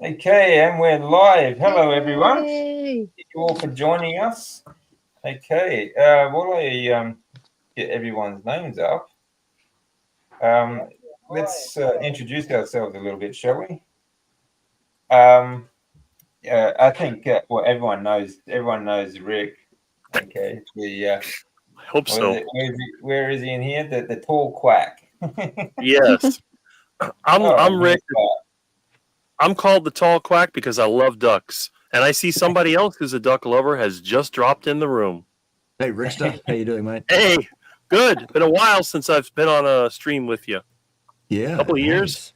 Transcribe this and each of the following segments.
Okay, and we're live. Hello, everyone. Yay. Thank you all for joining us. Okay, while I get everyone's names up, let's introduce ourselves a little bit, shall we? I think well, everyone knows Rick. Okay, I hope so. where is he in here? The tall quack. Yes. I'm Rick. Oh, I'm called the tall quack because I love ducks. And I see somebody else who's a duck lover has just dropped in the room. Hey, Rickster, how you doing, mate? Hey, good. Been a while since I've been on a stream with you. Yeah. Couple of years? Has.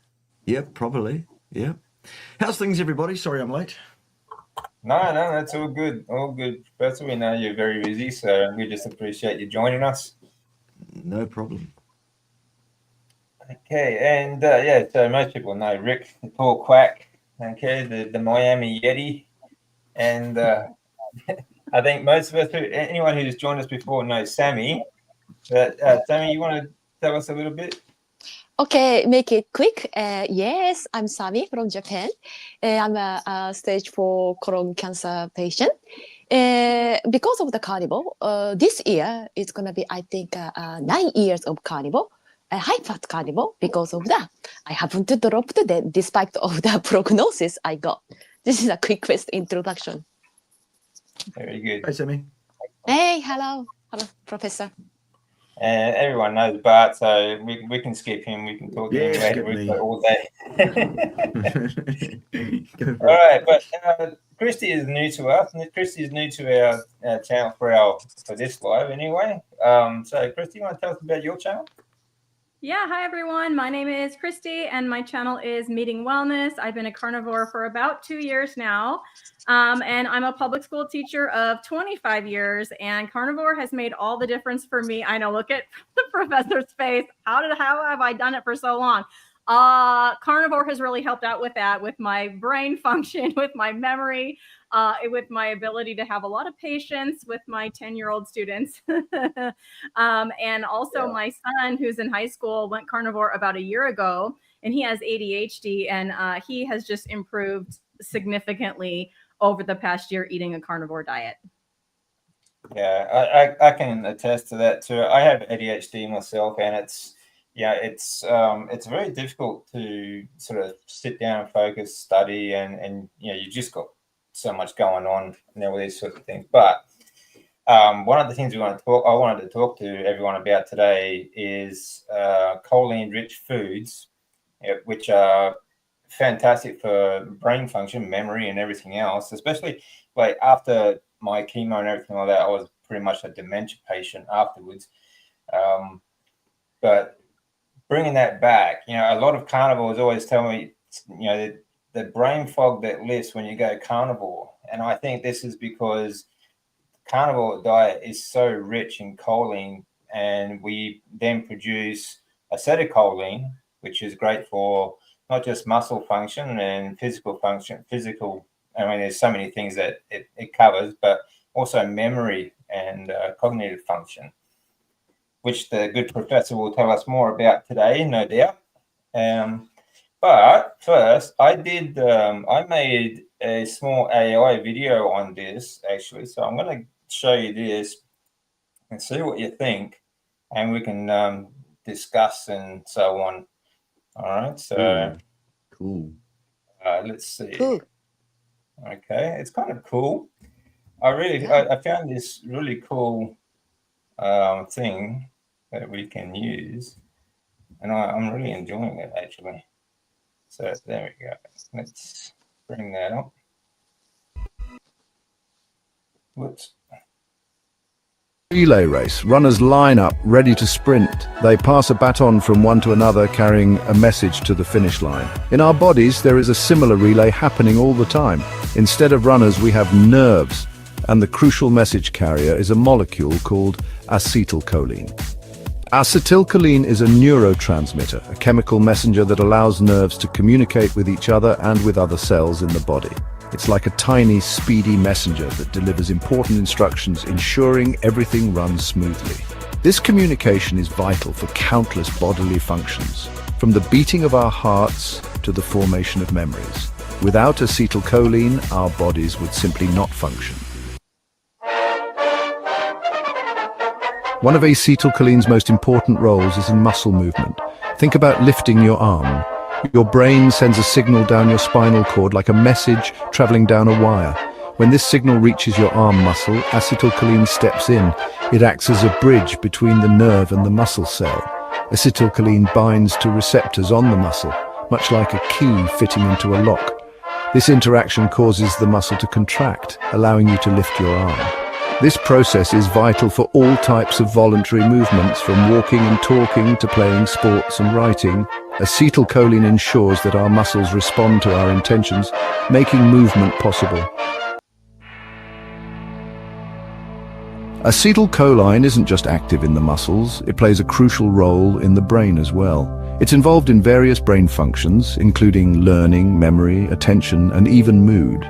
Yep, probably. Yep. How's things, everybody? Sorry I'm late. No, that's all good. All good. Professor, we know you're very busy, so we just appreciate you joining us. No problem. Okay, and yeah, so most people know Rick, the tall quack, okay, the Miami Yeti. And I think most of us, anyone who's joined us before knows Sammy. But Sammy, you want to tell us a little bit? Okay, make it quick. Yes, I'm Sami from Japan. I'm a stage 4 colon cancer patient. Because of the carnivore, this year it's going to be, I think, 9 years of carnivore, a high-fat carnivore. Because of that, I haven't dropped that despite of the prognosis I got. This is a quickest introduction. Very good. Hey, Sammy. Hey, hello, Professor. And everyone knows Bart, so we can skip him. We can talk to him later all day. All right, but Christy is new to us. Christy is new to our channel for this live anyway. So Christy, you want to tell us about your channel? Yeah, hi everyone. My name is Christy and my channel is Meeting Wellness. I've been a carnivore for about 2 years now. And I'm a public school teacher of 25 years, and carnivore has made all the difference for me. I know, look at the professor's face. How have I done it for so long? Carnivore has really helped out with that, with my brain function, with my memory, with my ability to have a lot of patience with my 10-year-old students. And also my son, who's in high school, went carnivore about a year ago, and he has ADHD, and he has just improved significantly over the past year eating a carnivore diet. Yeah, I can attest to that too. I have ADHD myself, and it's very difficult to sort of sit down and focus, study, and you just got so much going on and all these sorts of things. But one of the things I wanted to talk to everyone about today is choline-rich foods, which are fantastic for brain function, memory, and everything else. Especially like after my chemo and everything like that, I was pretty much a dementia patient afterwards. But bringing that back, a lot of carnivores always tell me, the brain fog that lifts when you go carnivore. And I think this is because carnivore diet is so rich in choline, and we then produce acetylcholine, which is great for not just muscle function and physical function. I mean, there's so many things that it covers, but also memory and cognitive function, which the good professor will tell us more about today, no doubt. But first, I made a small AI video on this, actually. So I'm going to show you this and see what you think, and we can discuss and so on. All right, so cool. Let's see. Cool. Okay, it's kind of cool. I found this really cool thing that we can use, and I'm really enjoying it actually. So there we go. Let's bring that up. Whoops. Relay race. Runners line up, ready to sprint. They pass a baton from one to another, carrying a message to the finish line. In our bodies, there is a similar relay happening all the time. Instead of runners, we have nerves, and the crucial message carrier is a molecule called acetylcholine. Acetylcholine is a neurotransmitter, a chemical messenger that allows nerves to communicate with each other and with other cells in the body. It's like a tiny, speedy messenger that delivers important instructions, ensuring everything runs smoothly. This communication is vital for countless bodily functions, from the beating of our hearts to the formation of memories. Without acetylcholine, our bodies would simply not function. One of acetylcholine's most important roles is in muscle movement. Think about lifting your arm. Your brain sends a signal down your spinal cord like a message traveling down a wire. When this signal reaches your arm muscle, acetylcholine steps in. It acts as a bridge between the nerve and the muscle cell. Acetylcholine binds to receptors on the muscle, much like a key fitting into a lock. This interaction causes the muscle to contract, allowing you to lift your arm. This process is vital for all types of voluntary movements, from walking and talking to playing sports and writing. Acetylcholine ensures that our muscles respond to our intentions, making movement possible. Acetylcholine isn't just active in the muscles, it plays a crucial role in the brain as well. It's involved in various brain functions, including learning, memory, attention, and even mood.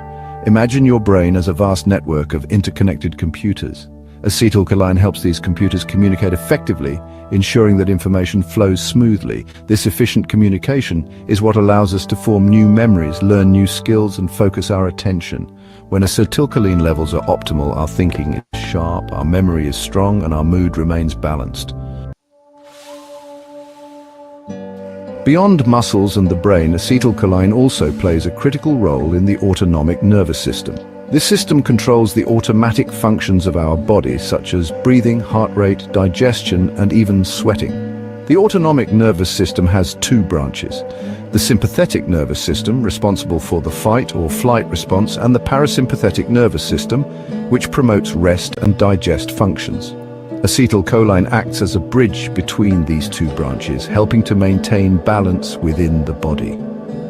Imagine your brain as a vast network of interconnected computers. Acetylcholine helps these computers communicate effectively, ensuring that information flows smoothly. This efficient communication is what allows us to form new memories, learn new skills, and focus our attention. When acetylcholine levels are optimal, our thinking is sharp, our memory is strong, and our mood remains balanced. Beyond muscles and the brain, acetylcholine also plays a critical role in the autonomic nervous system. This system controls the automatic functions of our body, such as breathing, heart rate, digestion, and even sweating. The autonomic nervous system has two branches: the sympathetic nervous system, responsible for the fight or flight response, and the parasympathetic nervous system, which promotes rest and digest functions. Acetylcholine acts as a bridge between these two branches, helping to maintain balance within the body.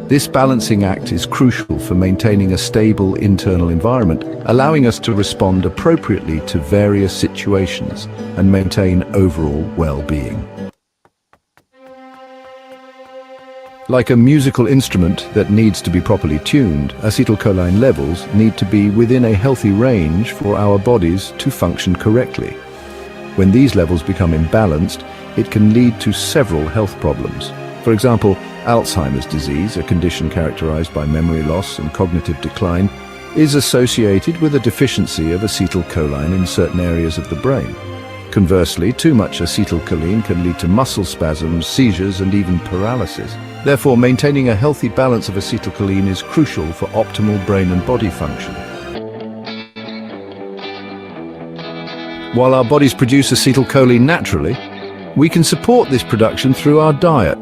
This balancing act is crucial for maintaining a stable internal environment, allowing us to respond appropriately to various situations and maintain overall well-being. Like a musical instrument that needs to be properly tuned, acetylcholine levels need to be within a healthy range for our bodies to function correctly. When these levels become imbalanced, it can lead to several health problems. For example, Alzheimer's disease, a condition characterized by memory loss and cognitive decline, is associated with a deficiency of acetylcholine in certain areas of the brain. Conversely, too much acetylcholine can lead to muscle spasms, seizures, and even paralysis. Therefore, maintaining a healthy balance of acetylcholine is crucial for optimal brain and body function. While our bodies produce acetylcholine naturally, we can support this production through our diet.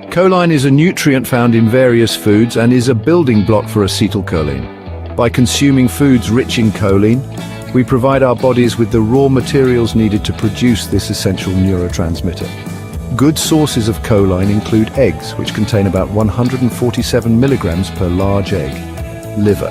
Choline is a nutrient found in various foods and is a building block for acetylcholine. By consuming foods rich in choline, we provide our bodies with the raw materials needed to produce this essential neurotransmitter. Good sources of choline include eggs, which contain about 147 milligrams per large egg, liver,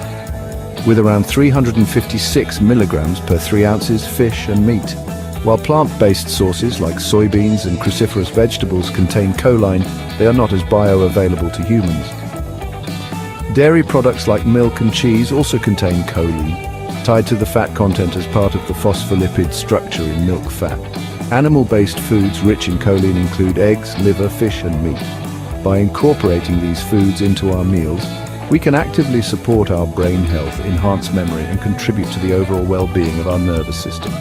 with around 356 milligrams per 3 ounces, fish and meat. While plant-based sources like soybeans and cruciferous vegetables contain choline, they are not as bioavailable to humans. Dairy products like milk and cheese also contain choline, tied to the fat content as part of the phospholipid structure in milk fat. Animal-based foods rich in choline include eggs, liver, fish and meat. By incorporating these foods into our meals, we can actively support our brain health, enhance memory, and contribute to the overall well-being of our nervous system.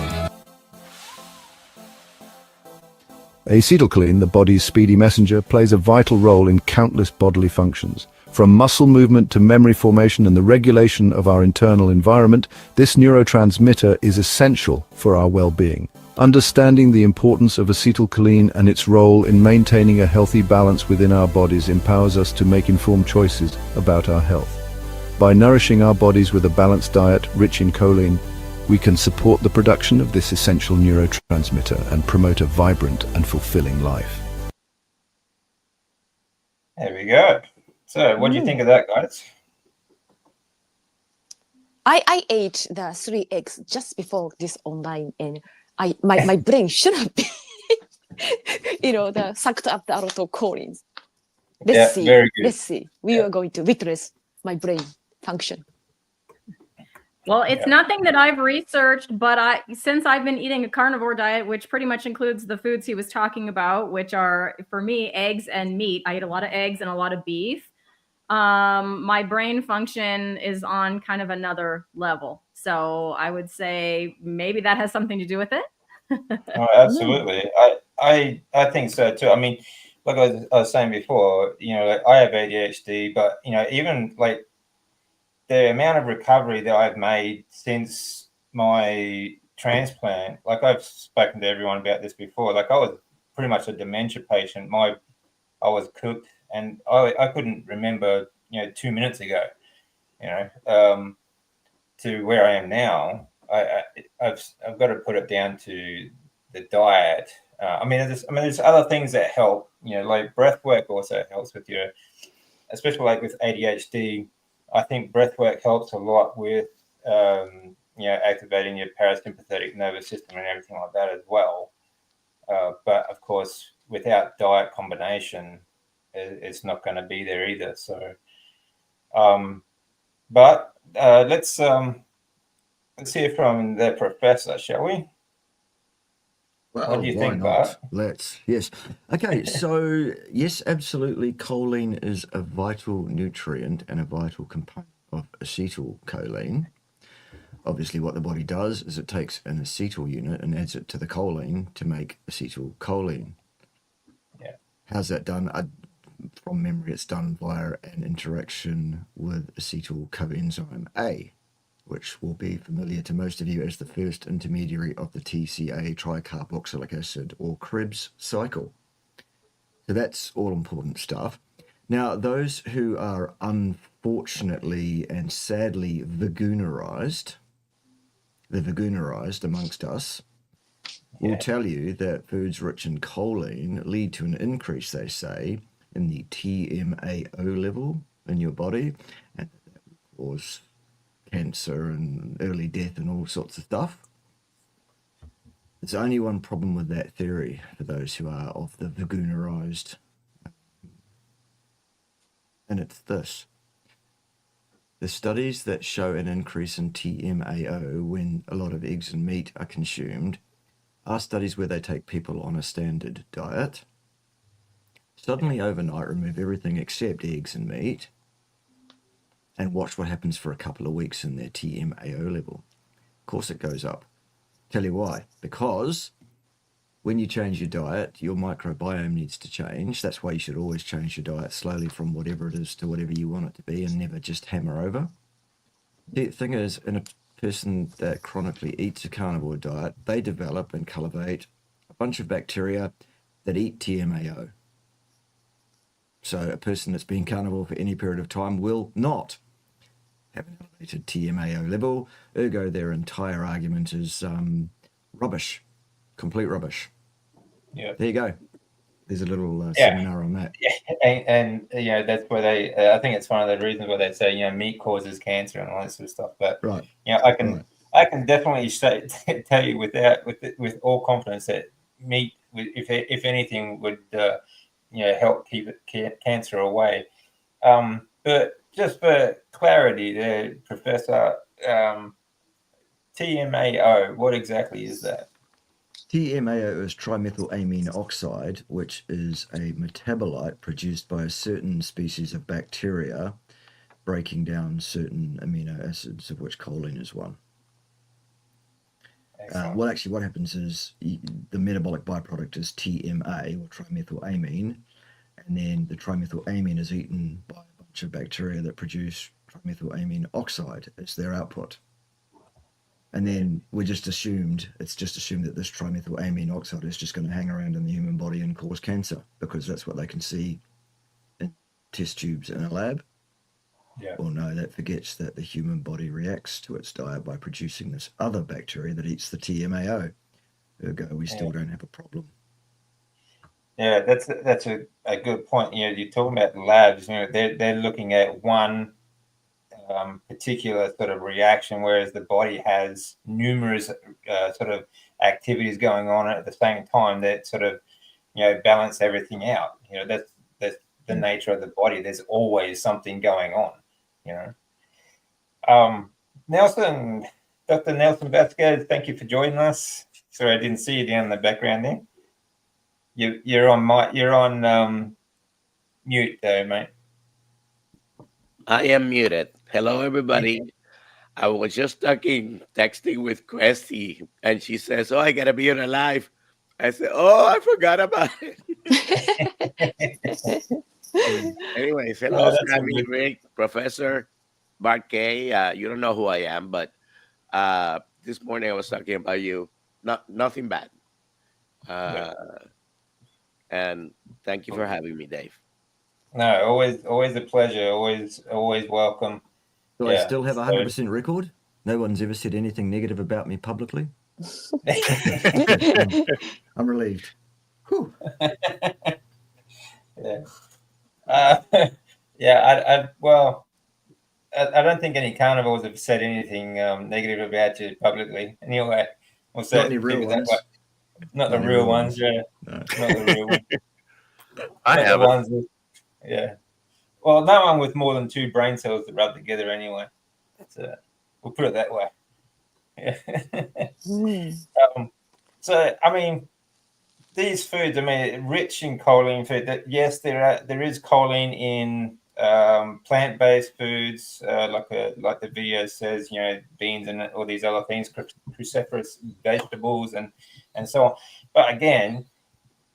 Acetylcholine, the body's speedy messenger, plays a vital role in countless bodily functions. From muscle movement to memory formation and the regulation of our internal environment, this neurotransmitter is essential for our well-being. Understanding the importance of acetylcholine and its role in maintaining a healthy balance within our bodies empowers us to make informed choices about our health. By nourishing our bodies with a balanced diet rich in choline, we can support the production of this essential neurotransmitter and promote a vibrant and fulfilling life. There we go. So what do you think of that, guys? I ate the 3 eggs just before this online, and my brain should have been, sucked up a lot of choline. Let's see. Very good. Let's see. We are going to witness my brain function. Well, it's nothing that I've researched, but since I've been eating a carnivore diet, which pretty much includes the foods he was talking about, which are, for me, eggs and meat. I eat a lot of eggs and a lot of beef. my brain function is on kind of another level. So I would say maybe that has something to do with it. Oh, absolutely. I think so too. I mean, like I was saying before, like I have ADHD, but even like the amount of recovery that I've made since my transplant, like I've spoken to everyone about this before. Like I was pretty much a dementia patient. I was cooked, and I couldn't remember 2 minutes ago. To where I am now, I've got to put it down to the diet. There's other things that help. Like breath work also helps with your, especially like with ADHD. I think breath work helps a lot with activating your parasympathetic nervous system and everything like that as well. But of course, without diet combination, it's not going to be there either. So, but let's hear from the professor, shall we? Well, What do you why think, not? Bart? Let's. Yes. Okay. So yes, absolutely. Choline is a vital nutrient and a vital component of acetylcholine. Obviously, what the body does is it takes an acetyl unit and adds it to the choline to make acetylcholine. Yeah. How's that done? From memory, it's done via an interaction with acetyl coenzyme A, which will be familiar to most of you as the first intermediary of the TCA tricarboxylic acid or Krebs cycle. So that's all important stuff. Now, those who are unfortunately and sadly veganerized, the veganerized amongst us, will tell you that foods rich in choline lead to an increase, they say, in the TMAO level in your body, and that will cause cancer and early death and all sorts of stuff. There's only one problem with that theory for those who are of the veganerized, and it's this. The studies that show an increase in TMAO when a lot of eggs and meat are consumed are studies where they take people on a standard diet, suddenly overnight remove everything except eggs and meat, and watch what happens for a couple of weeks in their TMAO level. Of course it goes up. Tell you why. Because when you change your diet, your microbiome needs to change. That's why you should always change your diet slowly from whatever it is to whatever you want it to be and never just hammer over. The thing is, in a person that chronically eats a carnivore diet, they develop and cultivate a bunch of bacteria that eat TMAO. So a person that's been carnivore for any period of time will not have an elevated TMAO level, ergo their entire argument is rubbish, complete rubbish. Yeah. There you go. There's a little seminar on that. Yeah, and that's where they. I think it's one of the reasons why they say meat causes cancer and all that sort of stuff. But Right. I can definitely tell you with all confidence that meat, if anything, would help keep cancer away. But just for clarity, there, Professor, TMAO, what exactly is that? TMAO is trimethylamine oxide, which is a metabolite produced by a certain species of bacteria breaking down certain amino acids, of which choline is one. Well, actually, what happens is the metabolic byproduct is TMA, or trimethylamine, and then the trimethylamine is eaten by a bunch of bacteria that produce trimethylamine oxide as their output. And then it's just assumed that this trimethylamine oxide is just going to hang around in the human body and cause cancer, because that's what they can see in test tubes in a lab. Yeah. Well, no, that forgets that the human body reacts to its diet by producing this other bacteria that eats the TMAO. Ergo, we still don't have a problem. Yeah, that's a good point. You're talking about labs. They're looking at one particular sort of reaction, whereas the body has numerous sort of activities going on at the same time that sort of balance everything out. That's the nature of the body. There's always something going on. Nelson, Dr. Nelson Vasquez, thank you for joining us. Sorry, I didn't see you down in the background there. You're on mute though, mate. I am muted. Hello, everybody. I was just texting with Christy, and she says, "Oh, I gotta be on a live." I said, "Oh, I forgot about it." Anyways, hello, That's all Sammy, good. Rick, Professor, Mark K. You don't know who I am, but this morning I was talking about you. Nothing bad. Yeah. And thank you for having me, Dave. No, always a pleasure. Always welcome. Do I Yeah. still have a So- 100% record? No one's ever said anything negative about me publicly? I'm relieved. Whew. yeah. Yeah. Well, I don't think any carnivores have said anything negative about you publicly. Anyway, we'll say Not any real keep it that ones. way. Not the any real ones. Yeah. No. Not the real ones. I Not the haven't. ones that, yeah. Well, no one with more than 2 brain cells to rub together anyway. So we'll put it that way. Yeah. So I mean, these foods, I mean, rich in choline food. That yes, there is choline in plant-based foods, like the video says, you know, beans and all these other things, cruciferous vegetables and so on. But again,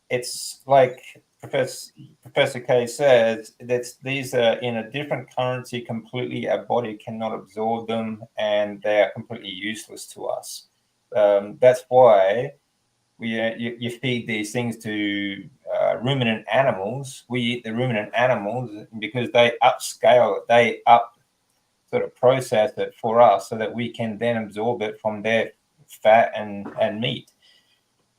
it's like Professor K says, that these are in a different currency completely. Our body cannot absorb them, and they are completely useless to us. That's why you feed these things to ruminant animals. We eat the ruminant animals because they upscale it. They sort of process it for us so that we can then absorb it from their fat and meat.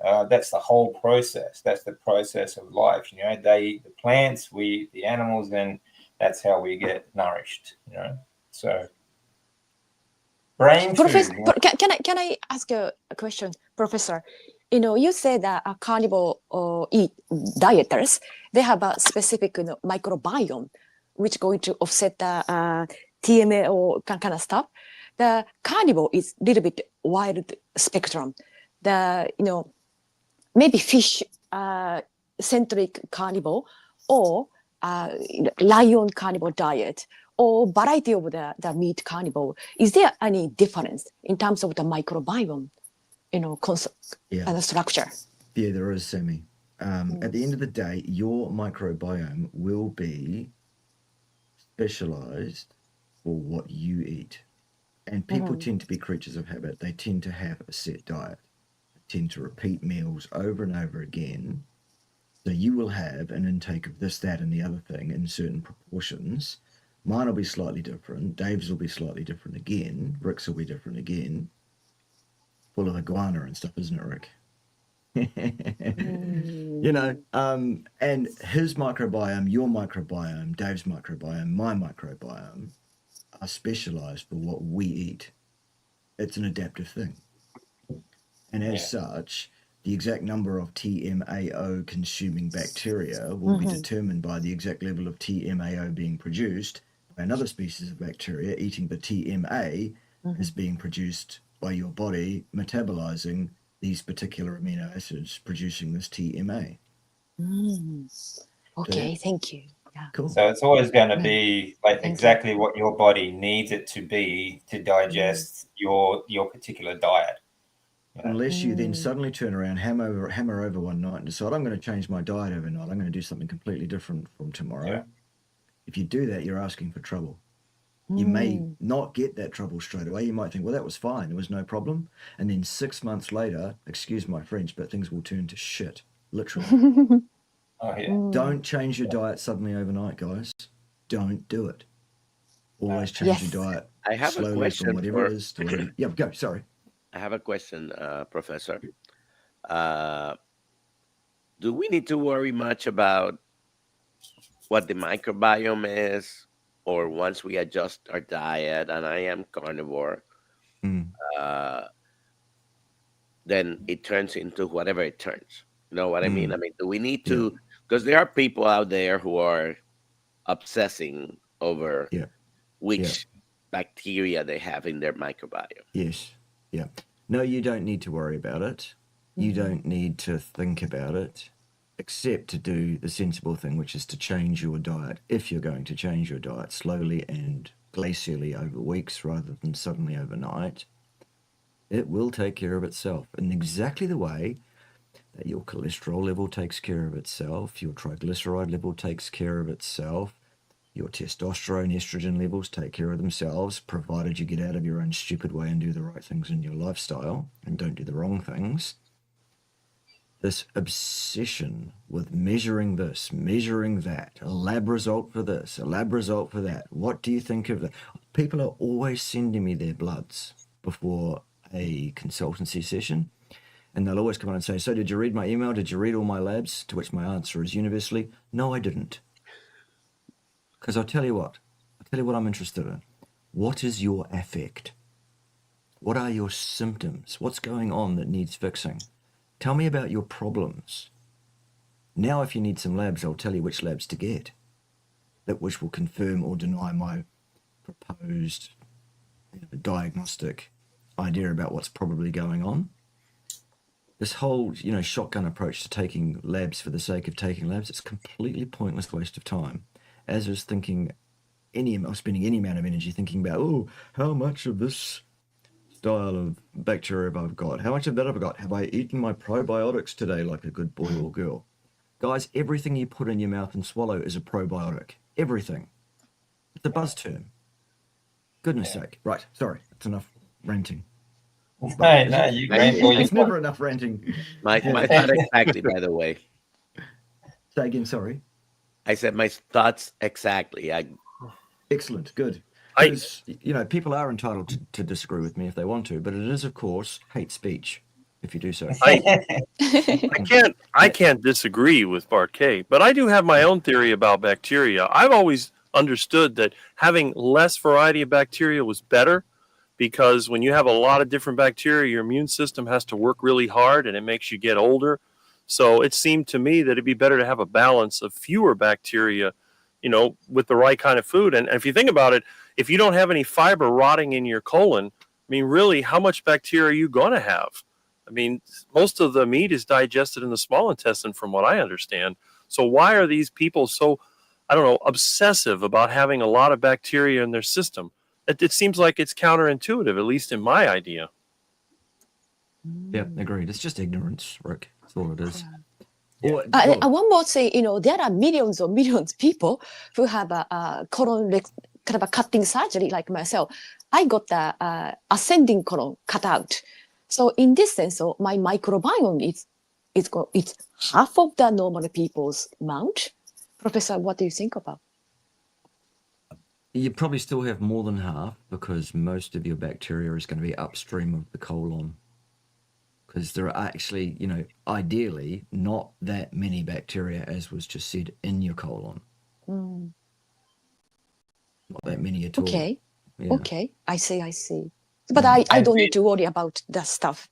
That's the whole process. That's the process of life. You know, they eat the plants, we eat the animals, and that's how we get nourished. You know, so brain Professor, food. can I ask a question, Professor? You know, you said that a carnivore eat dieters, they have a specific microbiome, which going to offset the TMA or kind of stuff. The carnivore is a little bit wide spectrum. The maybe fish centric carnivore or lion carnivore diet or variety of the meat carnivore. Is there any difference in terms of the microbiome, and the structure? Yeah, there is, Sammy. At the end of the day, your microbiome will be specialized for what you eat. And people tend to be creatures of habit. They tend to have a set diet. They tend to repeat meals over and over again. So you will have an intake of this, that, and the other thing in certain proportions. Mine will be slightly different. Dave's will be slightly different again. Rick's will be different again. Full of iguana and stuff, isn't it, Rick? And his microbiome, your microbiome, Dave's microbiome, my microbiome are specialized for what we eat. It's an adaptive thing. And as such, the exact number of TMAO consuming bacteria will be determined by the exact level of TMAO being produced by another species of bacteria eating the TMA is being produced by your body metabolizing these particular amino acids, producing this TMA. Okay, thank you. Yeah. Cool. So it's always going to be like exactly what your body needs it to be to digest your particular diet. Unless you then suddenly turn around, hammer over one night and decide, I'm going to change my diet overnight. I'm going to do something completely different from tomorrow. Yeah. If you do that, you're asking for trouble. You may not get that trouble straight away. You might think, well, that was fine. There was no problem. And then 6 months later, excuse my French, but things will turn to shit, literally. Oh, yeah. Don't change your diet suddenly overnight, guys. Don't do it. Always change your diet I have a slowly question from whatever it is to whatever. Yeah, go. Sorry. I have a question, Professor. Do we need to worry much about what the microbiome is, or once we adjust our diet, and I am carnivore, then it turns into whatever it turns? You know what I mean? I mean, do we need to, because there are people out there who are obsessing over which bacteria they have in their microbiome. Yes. Yeah. No, you don't need to worry about it. You don't need to think about it. except to do the sensible thing, which is to change your diet. If you're going to change your diet slowly and glacially over weeks rather than suddenly overnight, it will take care of itself in exactly the way that your cholesterol level takes care of itself, your triglyceride level takes care of itself, your testosterone, estrogen levels take care of themselves, provided you get out of your own stupid way and do the right things in your lifestyle and don't do the wrong things. This obsession with measuring this, measuring that, a lab result for this, a lab result for that. What do you think of that? People are always sending me their bloods before a consultancy session, and they'll always come on and say, so did you read my email? Did you read all my labs? To which my answer is universally, no, I didn't. Because I'll tell you what I'm interested in. What is your affect? What are your symptoms? What's going on that needs fixing? Tell me about your problems. Now, if you need some labs, I'll tell you which labs to get, which will confirm or deny my proposed diagnostic idea about what's probably going on. This whole, shotgun approach to taking labs for the sake of taking labs, it's a completely pointless waste of time. As is spending any amount of energy thinking about, oh, how much of this style of bacteria have I got? How much of that have I got? Have I eaten my probiotics today like a good boy or girl? Guys, everything you put in your mouth and swallow is a probiotic. Everything. It's a buzz term. Goodness sake. Right, sorry. That's enough ranting. No, you rant all you It's never enough ranting. My thought exactly, by the way. Say again, sorry. I said my thoughts exactly. Excellent, good. People are entitled to disagree with me if they want to, but it is, of course, hate speech if you do so. I can't disagree with Bart K, but I do have my own theory about bacteria. I've always understood that having less variety of bacteria was better, because when you have a lot of different bacteria, your immune system has to work really hard and it makes you get older. So it seemed to me that it'd be better to have a balance of fewer bacteria, with the right kind of food. And if you think about it, if you don't have any fiber rotting in your colon, I mean, really, how much bacteria are you going to have? I mean, most of the meat is digested in the small intestine, from what I understand. So why are these people so, obsessive about having a lot of bacteria in their system? It seems like it's counterintuitive, at least in my idea. Yeah, agreed. It's just ignorance, Rick. That's all it is. Yeah. One more thing, there are millions of people who have a colon kind of a cutting surgery like myself. I got the ascending colon cut out. So in this sense, my microbiome it's half of the normal people's amount. Professor, what do you think about? You probably still have more than half, because most of your bacteria is going to be upstream of the colon. Because there are actually, ideally, not that many bacteria, as was just said, in your colon. Not that many at all. Okay. Yeah. Okay. I see. But I don't need to worry about that stuff,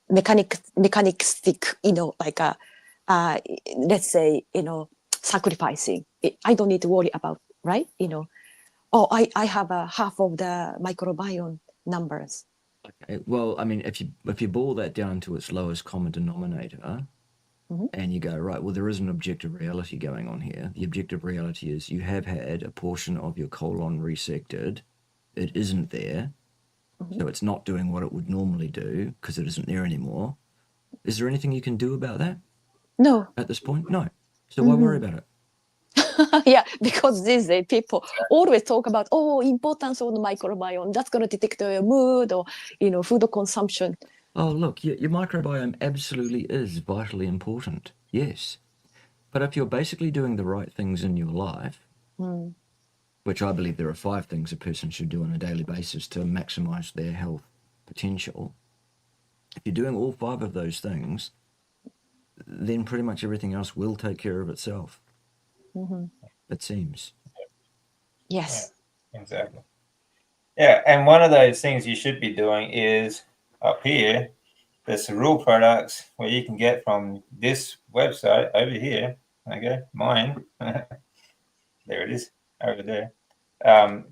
mechanistic, let's say, sacrificing. I don't need to worry about, right? I have half of the microbiome numbers. Okay. Well, I mean, if you boil that down to its lowest common denominator, and you go, right, well, there is an objective reality going on here. The objective reality is you have had a portion of your colon resected. It isn't there. So it's not doing what it would normally do because it isn't there anymore. Is there anything you can do about that? No. At this point? No. So why worry about it? Yeah, because these days people always talk about, importance of the microbiome. That's going to detect your mood or, food consumption. Oh, look, your microbiome absolutely is vitally important. Yes. But if you're basically doing the right things in your life, which I believe there are 5 things a person should do on a daily basis to maximize their health potential. If you're doing all 5 of those things, then pretty much everything else will take care of itself. It seems. Yes. Yeah, exactly. Yeah, and one of those things you should be doing is up here. There's some real products where you can get from this website over here. Okay, mine. There it is, over there.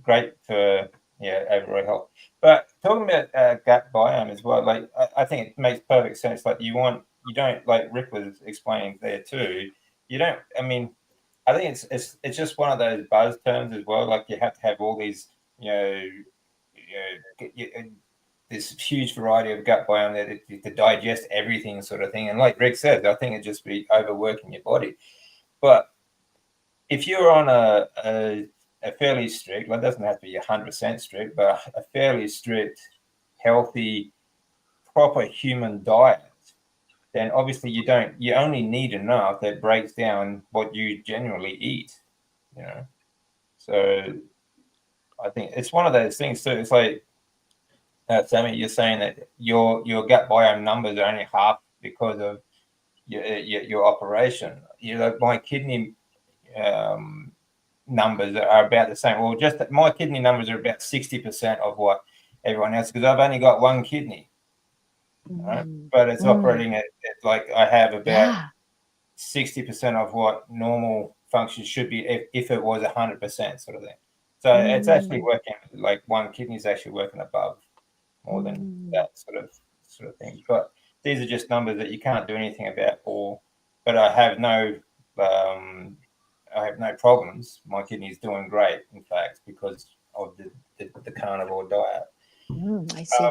Great for overall health. But talking about gut biome as well, like I think it makes perfect sense. Like you want you don't, like Rick was explaining there too. You don't. I mean, I think it's just one of those buzz terms as well. Like you have to have all these, this huge variety of gut biome that to digest everything, sort of thing. And like Rick said, I think it just be overworking your body. But if you're on a fairly strict, well, it doesn't have to be 100% strict, but a fairly strict, healthy, proper human diet, then obviously you only need enough that breaks down what you generally eat, So I think it's one of those things too. It's like, Sammy, you're saying that your gut biome numbers are only half because of your operation. My kidney numbers are about the same. Well, just my kidney numbers are about 60% of what everyone else, because I've only got one kidney, right? But it's operating at like I have about 60% of what normal function should be if it was 100% sort of thing. So it's actually working, like one kidney is actually working above more than that sort of thing. But these are just numbers that you can't do anything about. But I have no problems. My kidney is doing great, in fact, because of the carnivore diet. I see.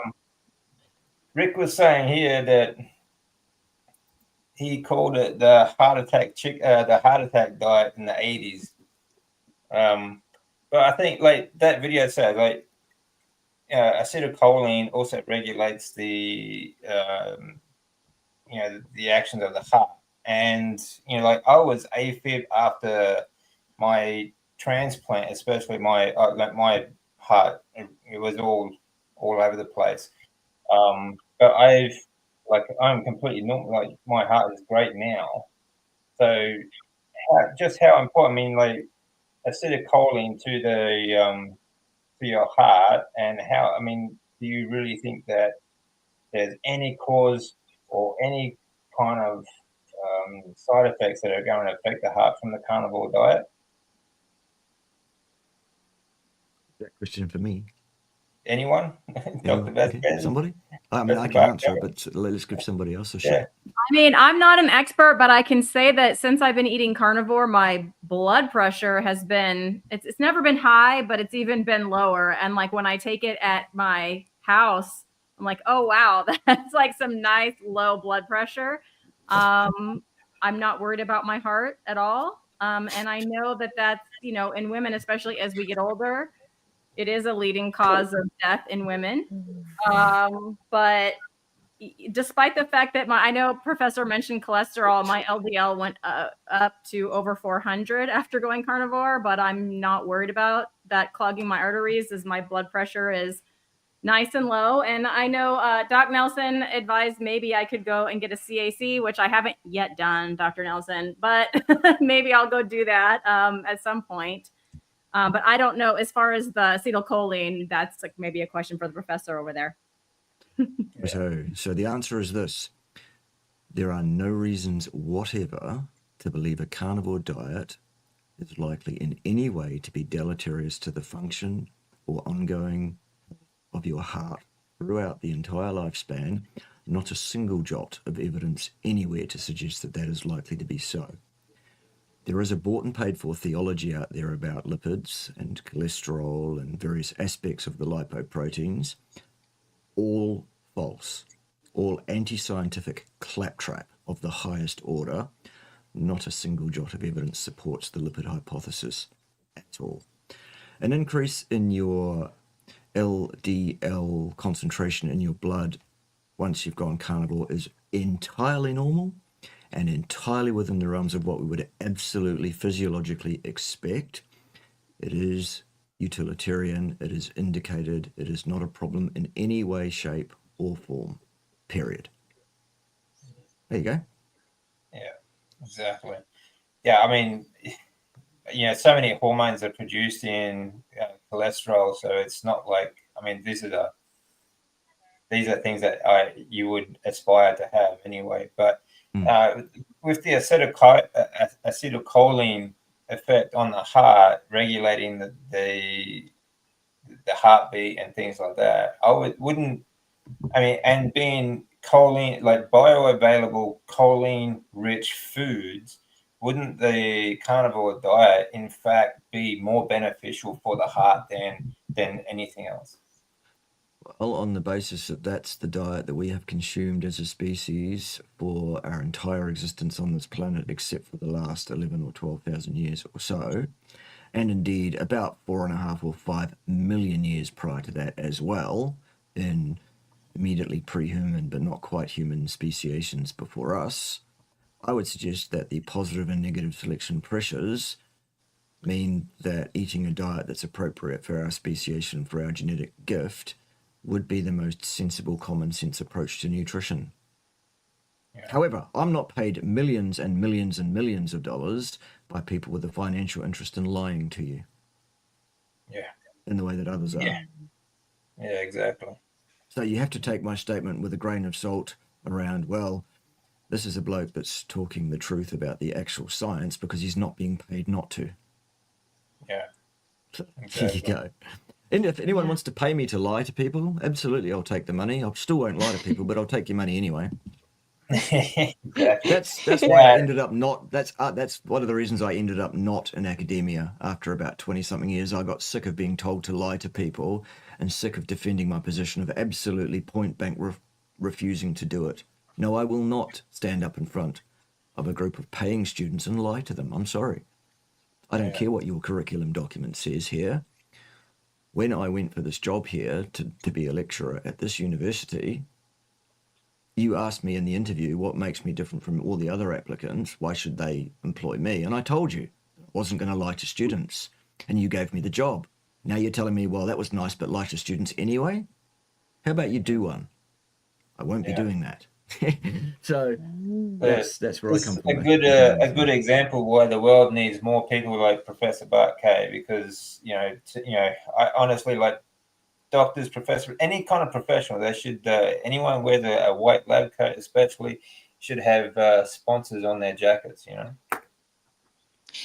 Rick was saying here that he called it the heart attack diet in the 80s. But I think like that video says, like, acetylcholine also regulates the the actions of the heart. And like I was AFib after my transplant, especially my heart, it was all over the place. But I'm completely normal. Like my heart is great now. So just how important, I mean, like acetylcholine to your heart, and how, I mean, do you really think that there's any cause or any kind of side effects that are going to affect the heart from the carnivore diet? That question for me. Anyone? Dr. Okay. Somebody? I mean, I can answer it, but let's give somebody else a shot. I mean, I'm not an expert, but I can say that since I've been eating carnivore, my blood pressure has been, it's never been high, but it's even been lower. And like when I take it at my house, I'm like, oh, wow, that's like some nice low blood pressure. I'm not worried about my heart at all. And I know that that's, in women, especially as we get older, it is a leading cause of death in women. But despite the fact that I know Professor mentioned cholesterol, my LDL went up to over 400 after going carnivore, but I'm not worried about that clogging my arteries, as my blood pressure is nice and low. And I know Doc Nelson advised maybe I could go and get a CAC, which I haven't yet done, Dr. Nelson, but maybe I'll go do that at some point. But I don't know, as far as the acetylcholine, that's like maybe a question for the professor over there. So the answer is this. There are no reasons whatever to believe a carnivore diet is likely in any way to be deleterious to the function or ongoing of your heart throughout the entire lifespan. Not a single jot of evidence anywhere to suggest that that is likely to be so. There is a bought and paid for theology out there about lipids and cholesterol and various aspects of the lipoproteins. All false, all anti-scientific claptrap of the highest order. Not a single jot of evidence supports the lipid hypothesis at all. An increase in your LDL concentration in your blood once you've gone carnivore is entirely normal and entirely within the realms of what we would absolutely physiologically expect. It is utilitarian, it is indicated, it is not a problem in any way, shape, or form, period. There you go. Yeah, exactly. Yeah, I mean, so many hormones are produced in cholesterol, so it's not like, I mean, these are things that you would aspire to have anyway. But with the acetylcholine effect on the heart, regulating the heartbeat and things like that, and being choline, like bioavailable choline-rich foods, wouldn't the carnivore diet, in fact, be more beneficial for the heart than anything else? Well, on the basis that that's the diet that we have consumed as a species for our entire existence on this planet, except for the last 11 or 12,000 years or so, and indeed about 4.5 or 5 million years prior to that as well, in immediately pre-human but not quite human speciations before us, I would suggest that the positive and negative selection pressures mean that eating a diet that's appropriate for our speciation, for our genetic gift, would be the most sensible, common sense approach to nutrition. Yeah. However, I'm not paid millions and millions and millions of dollars by people with a financial interest in lying to you. Yeah. In the way that others are. Yeah. Yeah, exactly. So you have to take my statement with a grain of salt around, well, this is a bloke that's talking the truth about the actual science because he's not being paid not to. Yeah. So, exactly. Here you go. And if anyone wants to pay me to lie to people, absolutely, I'll take the money. I still won't lie to people, but I'll take your money anyway. That's why I ended up not. That's one of the reasons I ended up not in academia after about 20-something years. I got sick of being told to lie to people and sick of defending my position of absolutely point blank refusing to do it. No, I will not stand up in front of a group of paying students and lie to them. I'm sorry. I don't care what your curriculum document says here. When I went for this job here to be a lecturer at this university, you asked me in the interview what makes me different from all the other applicants. Why should they employ me? And I told you I wasn't going to lie to students. And you gave me the job. Now you're telling me, well, that was nice, but lie to students anyway? How about you do one? I won't be doing that. So that's where I come from. A good example why the world needs more people like Professor Bart Kay, because I honestly, like doctors, professors, any kind of professional, they should anyone wears a white lab coat especially should have sponsors on their jackets.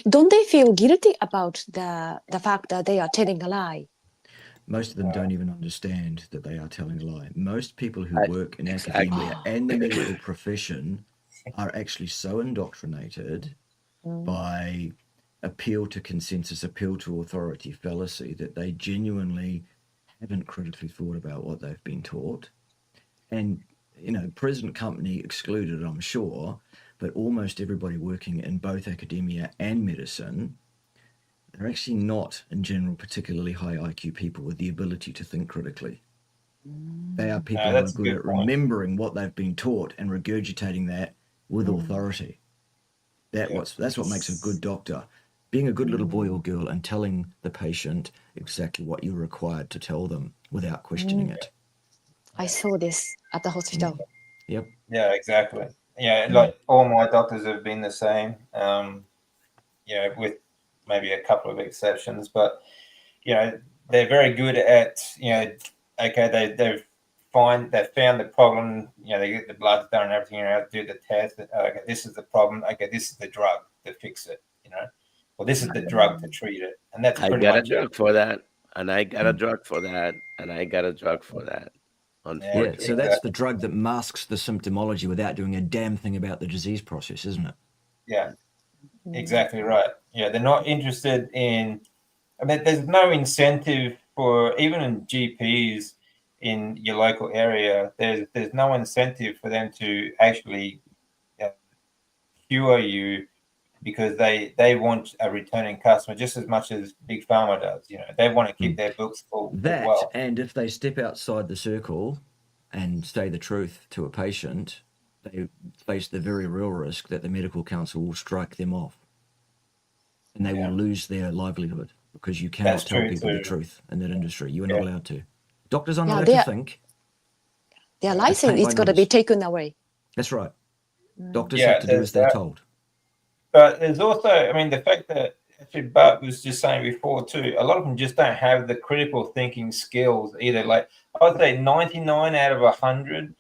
Don't they feel guilty about the fact that they are telling a lie? Most of them don't even understand that they are telling a lie. Most people who work in academia and the medical profession are actually so indoctrinated by appeal to consensus, appeal to authority fallacy that they genuinely haven't critically thought about what they've been taught. And, present company excluded, I'm sure, but almost everybody working in both academia and medicine, they're actually not, in general, particularly high IQ people with the ability to think critically. They are people who are good at remembering what they've been taught and regurgitating that with authority. That's what makes a good doctor. Being a good little boy or girl and telling the patient exactly what you're required to tell them without questioning it. I saw this at the hospital. Yep. Yeah, exactly. Yeah, like all my doctors have been the same. With maybe a couple of exceptions, but they're very good at they've found the problem. They get the blood done and everything. Do the test. Okay, this is the problem. Okay, this is the drug to fix it. Well, this is the drug to treat it, and that's I got a drug for that, and I got a drug for that, and I got a drug for that. Yeah, so that's the drug that masks the symptomology without doing a damn thing about the disease process, isn't it? Yeah, exactly right. Yeah, they're not interested in. I mean, there's no incentive for even in GPs in your local area. There's no incentive for them to actually cure you, because they want a returning customer just as much as Big Pharma does. They want to keep their books full. That, and if they step outside the circle and say the truth to a patient, they face the very real risk that the medical council will strike them off, and they will lose their livelihood, because you cannot tell people the truth in that industry. You are not allowed to. Doctors aren't allowed to think. Their license is going to be taken away. That's right. Doctors have to do as they're told. But there's also, the fact that actually Bart was just saying before too, a lot of them just don't have the critical thinking skills either. Like I would say 99 out of 100,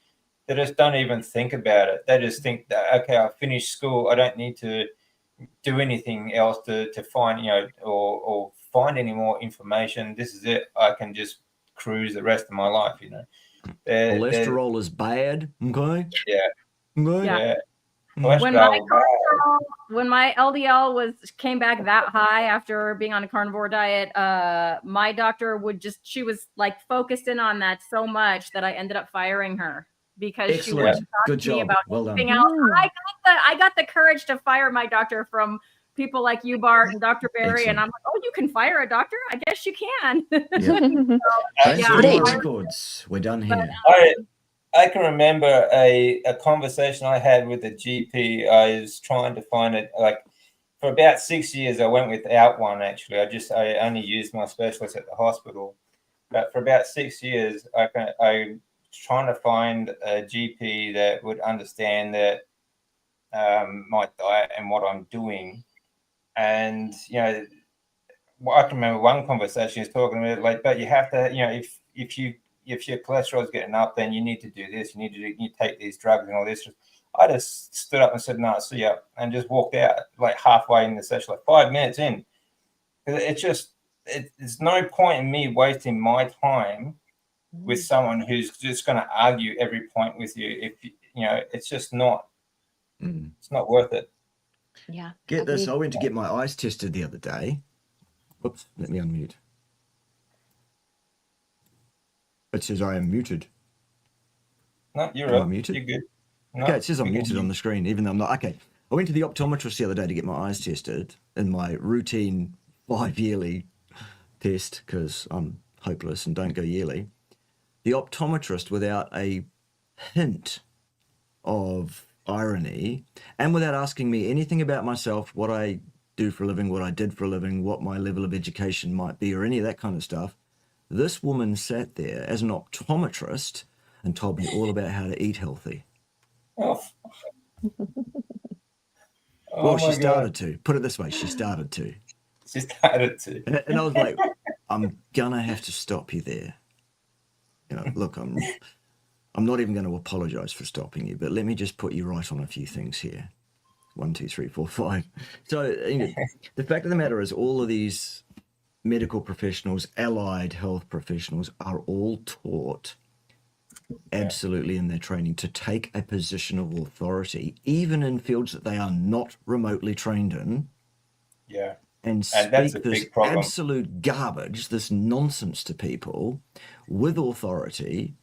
they just don't even think about it. They just think that, okay, I finished school. I don't need to do anything else to find, or find any more information. This is it. I can just cruise the rest of my life, Cholesterol is bad. Okay. Yeah. Okay. Yeah. When my LDL came back that high after being on a carnivore diet, my doctor she was like focused in on that so much that I ended up firing her because she would talk Good to me job. about Well anything done. else. I got the courage to fire my doctor from people like you, Bart, and Dr. Barry, and I'm like, oh, you can fire a doctor? I guess you can. Transferring my records. We're done here. I can remember a conversation I had with a GP. I was trying to find it, like, for about 6 years, I went without one, actually. I only used my specialist at the hospital. But for about 6 years, I was trying to find a GP that would understand that my diet and what I'm doing. And, you know, I can remember one conversation is talking about, like, but you have to, you know, if your cholesterol is getting up, then you need to do this. You take these drugs and all this. I just stood up and said, "No, see ya," and just walked out, like halfway in the session, like 5 minutes in. It's no point in me wasting my time with someone who's just going to argue every point with you. If you know, it's just not. It's not worth it. Yeah. Get this. I went to get my eyes tested the other day. Whoops, let me unmute. It says I am muted. No, you're right. Am I muted? You're good. No, okay, it says I'm muted on the screen, even though I'm not. Okay, I went to the optometrist the other day to get my eyes tested in my routine 5-yearly test because I'm hopeless and don't go yearly. The optometrist, without a hint of irony and without asking me anything about myself, what I do for a living, what I did for a living, what my level of education might be, or any of that kind of stuff, this woman sat there as an optometrist and told me all about how to eat healthy. Oh. Well, she started to. Put it this way, she started to. She started to. And I was like, I'm gonna have to stop you there. You know, look, I'm not even going to apologize for stopping you, but let me just put you right on a few things here. 1, 2, 3, 4, 5. So, you know, the fact of the matter is all of these medical professionals, allied health professionals are all taught absolutely in their training to take a position of authority, even in fields that they are not remotely trained in. Yeah. And speak this absolute garbage, this nonsense to people with authority,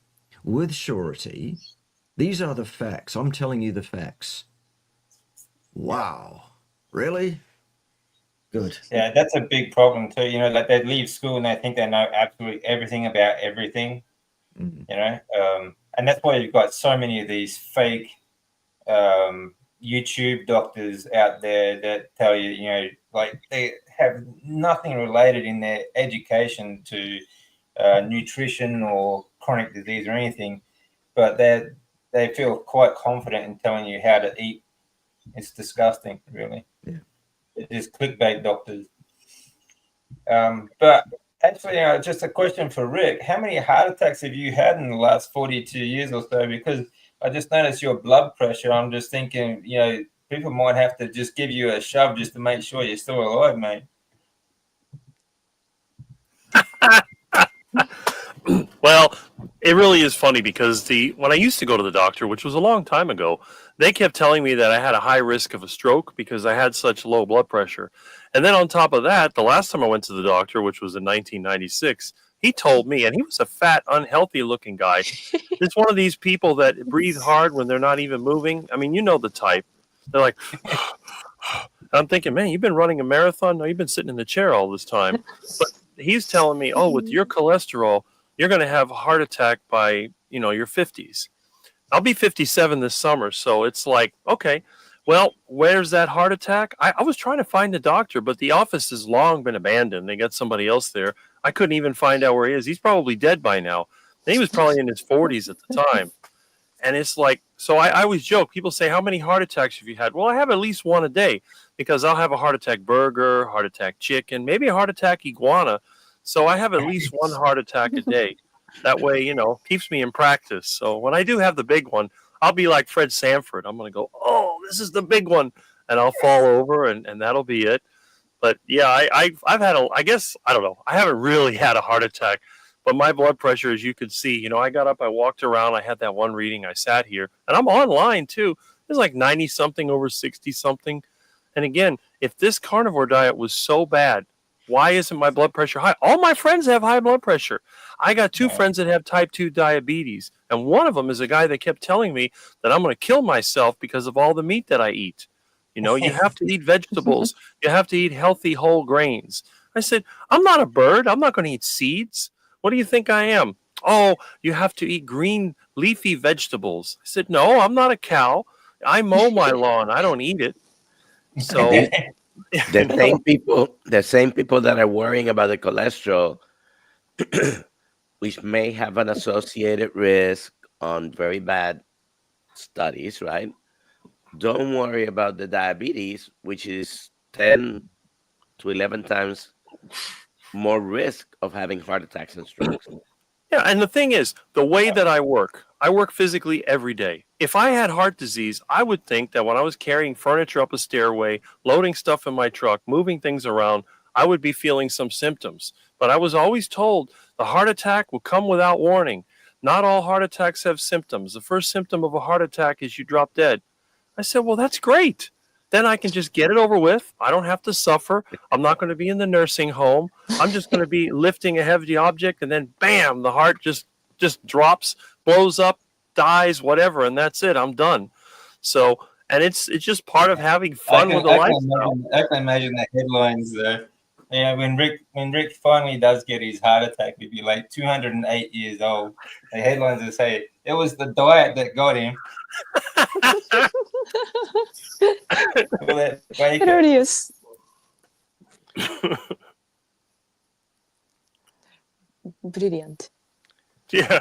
with surety. These are the facts. I'm telling you the facts. Wow. Really? Good. Yeah, that's a big problem too. You know, like they leave school and they think they know absolutely everything about everything. You know, and that's why you've got so many of these fake YouTube doctors out there that tell you, you know, like they have nothing related in their education to nutrition or chronic disease or anything, but they feel quite confident in telling you how to eat. It's disgusting, really. Yeah. It's just clickbait doctors. But actually, just a question for Rick. How many heart attacks have you had in the last 42 years or so? Because I just noticed your blood pressure. I'm just thinking, you know, people might have to just give you a shove just to make sure you're still alive, mate. Well, it really is funny because when I used to go to the doctor, which was a long time ago, they kept telling me that I had a high risk of a stroke because I had such low blood pressure. And then on top of that, the last time I went to the doctor, which was in 1996, he told me, and he was a fat, unhealthy looking guy. It's one of these people that breathe hard when they're not even moving. I mean, you know the type. They're like, I'm thinking, man, you've been running a marathon? No, you've been sitting in the chair all this time. But he's telling me, oh, with your cholesterol, you're going to have a heart attack by, you know, your 50s. I'll be 57 this summer. So it's like, okay, well, where's that heart attack? I was trying to find the doctor, but the office has long been abandoned. They got somebody else there. I couldn't even find out where he is. He's probably dead by now. And he was probably in his 40s at the time. And it's like, so I always joke. People say, how many heart attacks have you had? Well, I have at least one a day because I'll have a heart attack burger, heart attack chicken, maybe a heart attack iguana. So I have at least one heart attack a day. That way, you know, keeps me in practice. So when I do have the big one, I'll be like Fred Sanford. I'm going to go, oh, this is the big one. And I'll fall over and that'll be it. But yeah, I've had I guess, I don't know. I haven't really had a heart attack, But my blood pressure, as you could see, you know, I got up, I walked around, I had that one reading, I sat here, and I'm online too. It's like 90 something over 60 something. And again, if this carnivore diet was so bad, why isn't my blood pressure high? All my friends have high blood pressure. I got two friends that have type 2 diabetes. And one of them is a guy that kept telling me that I'm going to kill myself because of all the meat that I eat. You know, you have to eat vegetables. You have to eat healthy whole grains. I said, I'm not a bird. I'm not going to eat seeds. What do you think I am? Oh, you have to eat green leafy vegetables. I said, no, I'm not a cow. I mow my lawn. I don't eat it. So the same people that are worrying about the cholesterol, which may have an associated risk on very bad studies, right? Don't worry about the diabetes, which is 10 to 11 times more risk of having heart attacks and strokes. Yeah, and the thing is, the way that I work physically every day. If I had heart disease, I would think that when I was carrying furniture up a stairway, loading stuff in my truck, moving things around, I would be feeling some symptoms. But I was always told the heart attack will come without warning. Not all heart attacks have symptoms. The first symptom of a heart attack is you drop dead. I said, well, that's great. Then I can just get it over with. I don't have to suffer. I'm not going to be in the nursing home. I'm just going to be lifting a heavy object, and then bam, the heart just drops, blows up, dies, whatever, and that's it. I'm done. So, and it's just part of having fun with the lifestyle. I can imagine the headlines though. Yeah, when Rick finally does get his heart attack, he'll be like 208 years old. The headlines will say it was the diet that got him. Hilarious. Brilliant. Yeah.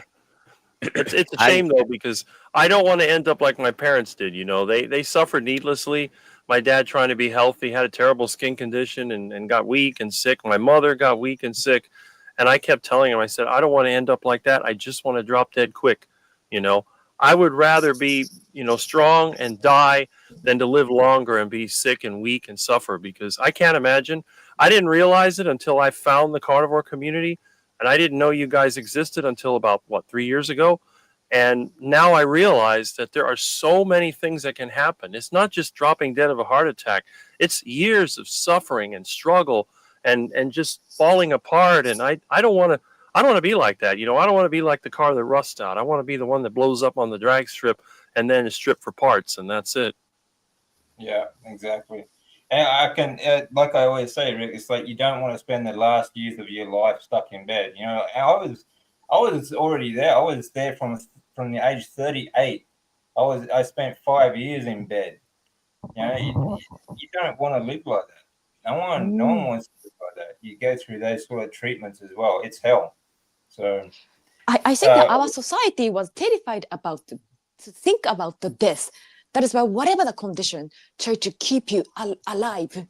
It's a shame though, because I don't want to end up like my parents did. You know, they suffered needlessly. My dad, trying to be healthy, had a terrible skin condition and got weak and sick. My mother got weak and sick. And I kept telling him, I said, I don't want to end up like that. I just want to drop dead quick. You know, I would rather be, you know, strong and die than to live longer and be sick and weak and suffer, because I can't imagine. I didn't realize it until I found the carnivore community. And I didn't know you guys existed until about, 3 years ago. And now I realize that there are so many things that can happen. It's not just dropping dead of a heart attack. It's years of suffering and struggle and just falling apart. And I don't want to be like that. You know, I don't want to be like the car that rusts out. I want to be the one that blows up on the drag strip and then is stripped for parts, and that's it. Yeah, exactly. And I can, like I always say, Rick, it's like you don't want to spend the last years of your life stuck in bed. You know, I was already there. I was there from the age 38. I spent 5 years in bed. You know, you don't want to live like that. No one wants to live like that. You go through those sort of treatments as well. It's hell. So I think that our society was terrified to think about the death. That is why whatever the condition, try to keep you alive.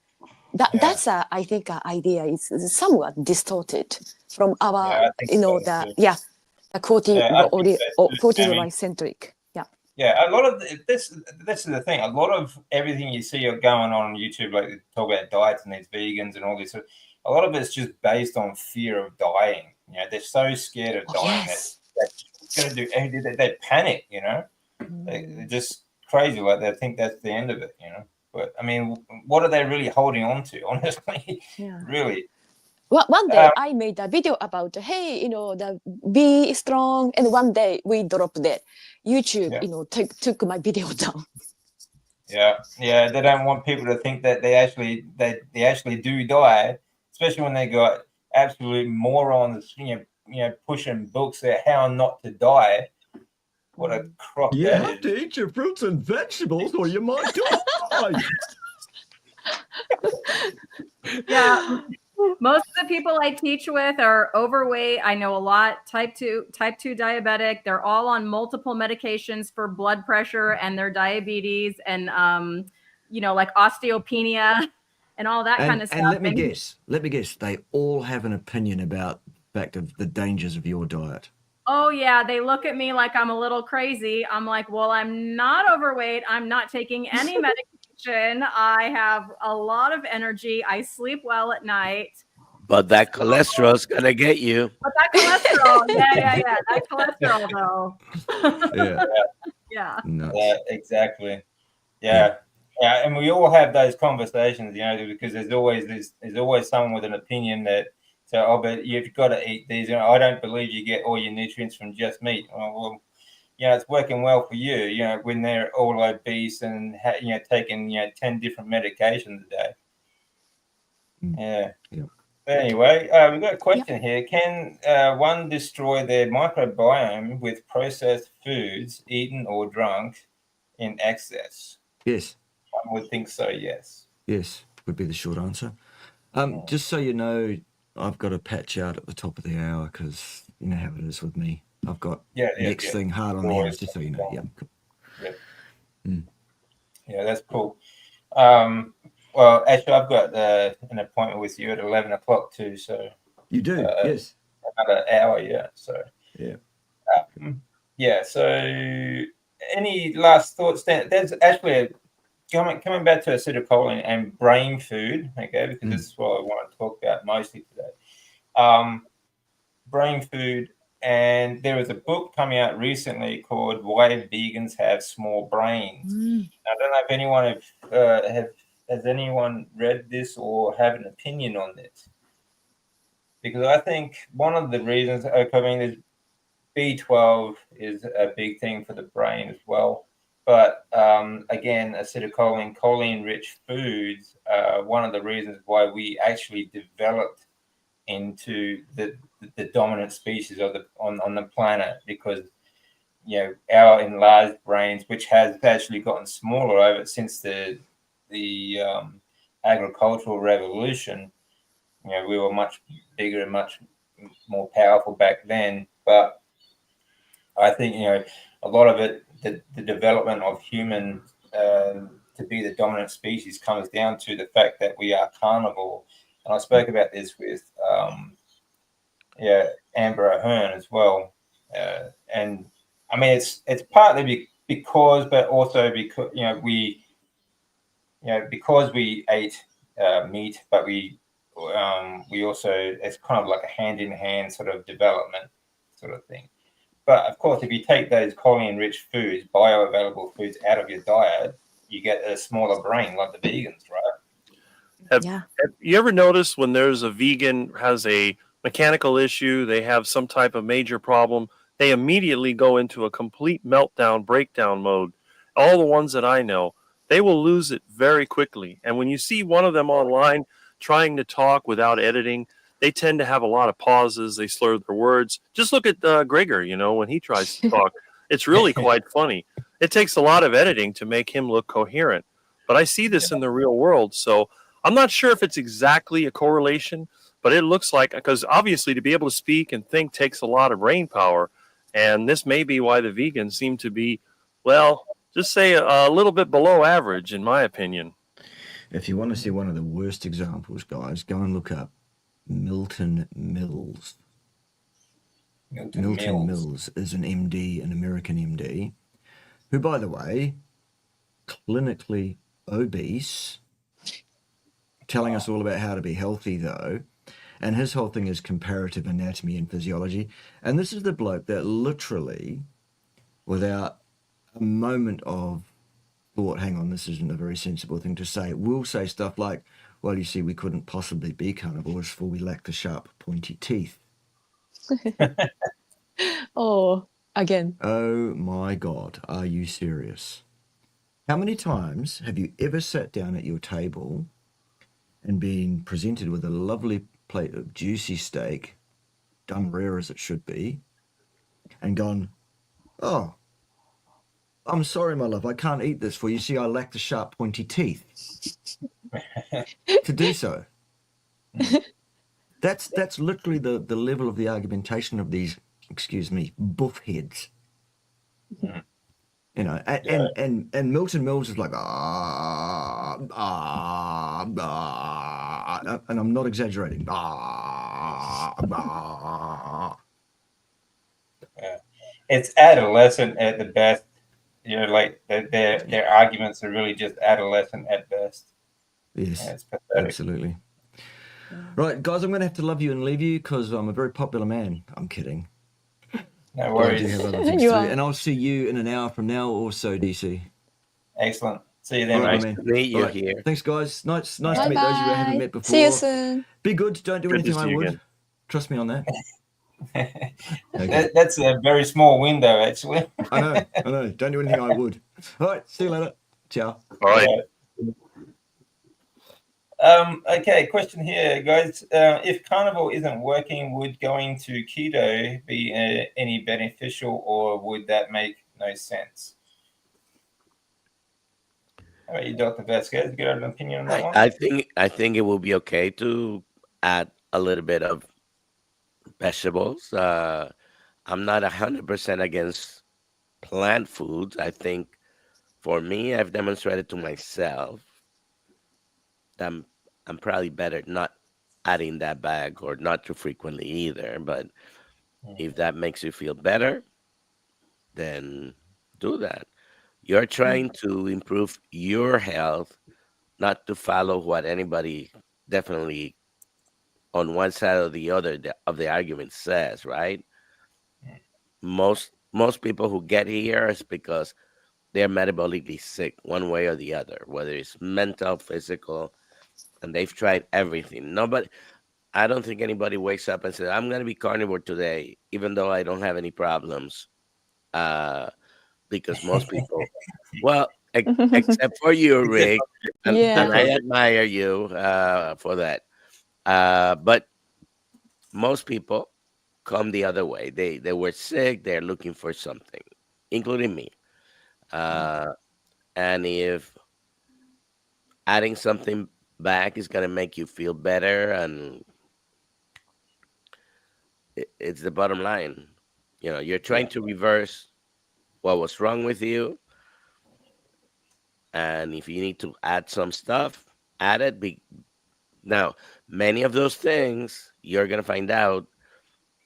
That's I think idea is somewhat distorted from our, the quote centric. Yeah. Yeah, a lot of this is the thing. A lot of everything you see going on YouTube, like they talk about diets and these vegans and all this. A lot of it's just based on fear of dying. You know, they're so scared of dying that they're going to do anything. They panic. You know, they're just crazy. Like they think that's the end of it. You know, but I mean, what are they really holding on to? Honestly, really. Well, one day I made a video about, hey, you know, be strong, and one day we dropped it. YouTube, you know, took my video down. Yeah, they don't want people to think that they actually do die, especially when they got absolute morons, you know, pushing books about how not to die. What a crock! You have to eat your fruits and vegetables, or you might die. Yeah. Most of the people I teach with are overweight. I know a lot, type 2 diabetic. They're all on multiple medications for blood pressure and their diabetes and, you know, like osteopenia and all that kind of stuff. And let me guess, they all have an opinion about the fact of the dangers of your diet. Oh, yeah. They look at me like I'm a little crazy. I'm like, well, I'm not overweight. I'm not taking any medication. I have a lot of energy. I sleep well at night. But that cholesterol's gonna get you. But that cholesterol, yeah. That cholesterol, though. Yeah. Yeah. Nuts. Yeah, exactly. Yeah. And we all have those conversations, because there's always someone with an opinion that but you've got to eat these. I don't believe you get all your nutrients from just meat. Well, it's working well for you. When they're all obese and taking 10 different medications a day. Yeah. But anyway, we've got a question here. Can one destroy their microbiome with processed foods eaten or drunk in excess? Yes. One would think so, yes. Yes, would be the short answer. Just so you know, I've got a patch out at the top of the hour because you know how it is with me. I've got next thing hard on the hours, just so you know. Yeah, that's cool. Well, actually, I've got an appointment with you at 11 o'clock too. So you do, yes. Another hour, yeah. So yeah. So any last thoughts? There's actually coming back to acetylcholine and brain food, okay? Because this is what I want to talk about mostly today. Brain food. And there was a book coming out recently called "Why Vegans Have Small Brains." I don't know if anyone has anyone read this or have an opinion on this, because I think one of the reasons, is B12 is a big thing for the brain as well. But again, acetylcholine, choline-rich foods are one of the reasons why we actually developed into the dominant species on the planet, because our enlarged brains, which has actually gotten smaller over since the agricultural revolution. We were much bigger and much more powerful back then, but I think a lot of it, the development of human to be the dominant species, comes down to the fact that we are carnivore. And I spoke about this with Amber Ahern as well. And I mean, it's partly because, but also because because we ate meat, but we also, it's kind of like a hand in hand sort of development sort of thing. But of course, if you take those choline-rich foods, bioavailable foods, out of your diet, you get a smaller brain, like the vegans, right? Have you ever noticed when there's a vegan has a mechanical issue, they have some type of major problem, they immediately go into a complete meltdown, breakdown mode? All the ones that I know, they will lose it very quickly. And when you see one of them online trying to talk without editing, they tend to have a lot of pauses. They slur their words. Just look at Gregor, when he tries to talk. It's really quite funny. It takes a lot of editing to make him look coherent. But I see this in the real world. So I'm not sure if it's exactly a correlation, but it looks like, because obviously to be able to speak and think takes a lot of brain power. And this may be why the vegans seem to be, well, just say a little bit below average, in my opinion. If you want to see one of the worst examples, guys, go and look up Milton Mills. Milton Mills is an MD, an American MD, who, by the way, clinically obese, telling us all about how to be healthy, though. And his whole thing is comparative anatomy and physiology. And this is the bloke that literally, without a moment of thought, hang on, this isn't a very sensible thing to say, will say stuff like, well, you see, we couldn't possibly be carnivores, for we lack the sharp, pointy teeth. Oh, again. Oh my God, are you serious? How many times have you ever sat down at your table and been presented with a lovely plate of juicy steak, done rare as it should be, and gone, oh, I'm sorry, my love, I can't eat this, for you see, I lack the sharp, pointy teeth to do so. That's literally the level of the argumentation of these, excuse me, buff heads. And Milton Mills is like, and I'm not exaggerating. It's adolescent at the best. Like their arguments are really just adolescent at best. Yes, absolutely. Right, guys, I'm going to have to love you and leave you because I'm a very popular man. I'm kidding. No But I do worries. have other things You to do. are. And I'll see you in an hour from now or so, DC. Excellent. See you then, All right, mate. Nice man. to meet you Right. here. Thanks, guys. Nice to Bye meet those of you I haven't bye. met before. See you soon. Be good. Don't do Good to anything I see you would. again. Trust me on that. Okay. That's a very small window, actually. I know. Don't do anything I would. All right. See you later. Ciao. All right. Okay, question here, guys. If carnivore isn't working, would going to keto be any beneficial, or would that make no sense? How about you, Dr. Vasquez? You got an opinion on that one? I think it will be okay to add a little bit of vegetables. I'm not 100% against plant foods. I think for me, I've demonstrated to myself that I'm probably better not adding that back or not too frequently either. But if that makes you feel better, then do that. You're trying to improve your health, not to follow what anybody definitely on one side or the other of the argument says, right? Most people who get here is because they're metabolically sick one way or the other, whether it's mental, physical, and they've tried everything. Nobody, I don't think anybody wakes up and says, I'm going to be carnivore today, even though I don't have any problems. Because most people, well, except for you, Rick, and I Yeah. admire you for that. But most people come the other way. They were sick. They're looking for something, including me. And if adding something back is going to make you feel better, and it's the bottom line. You know, you're trying to reverse what was wrong with you. And if you need to add some stuff, add it. Now, many of those things you're going to find out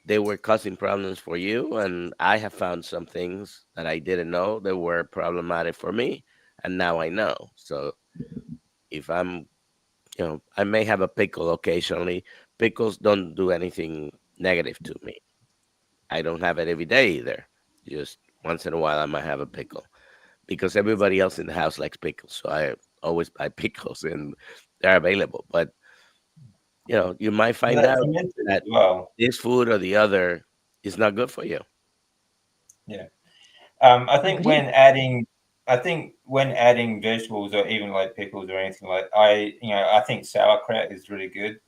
they were causing problems for you. And I have found some things that I didn't know that were problematic for me. And now I know. So if I may have a pickle occasionally. Pickles don't do anything negative to me. I don't have it every day either. Just once in a while, I might have a pickle because everybody else in the house likes pickles. So I always buy pickles and they're available. But, you might find That's out fermented that as well. this food or the other is not good for you. Yeah. I think Agree. when adding vegetables or even like pickles or anything like I think sauerkraut is really good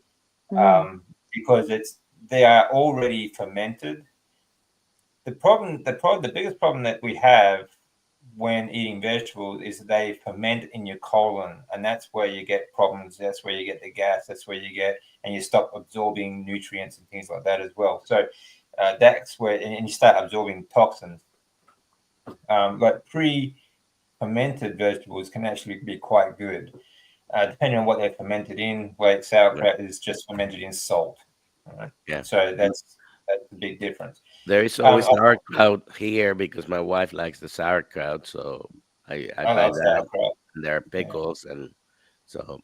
because they are already fermented. The biggest problem that we have when eating vegetables is they ferment in your colon, and that's where you get problems. That's where you get the gas. That's where and you stop absorbing nutrients and things like that as well. So that's where, and you start absorbing toxins. But pre-fermented vegetables can actually be quite good, depending on what they're fermented in. Like sauerkraut is just fermented in salt. Right? Yeah. So that's the big difference. There is always sauerkraut here because my wife likes the sauerkraut. So I buy love that. sauerkraut. And there are pickles. And so.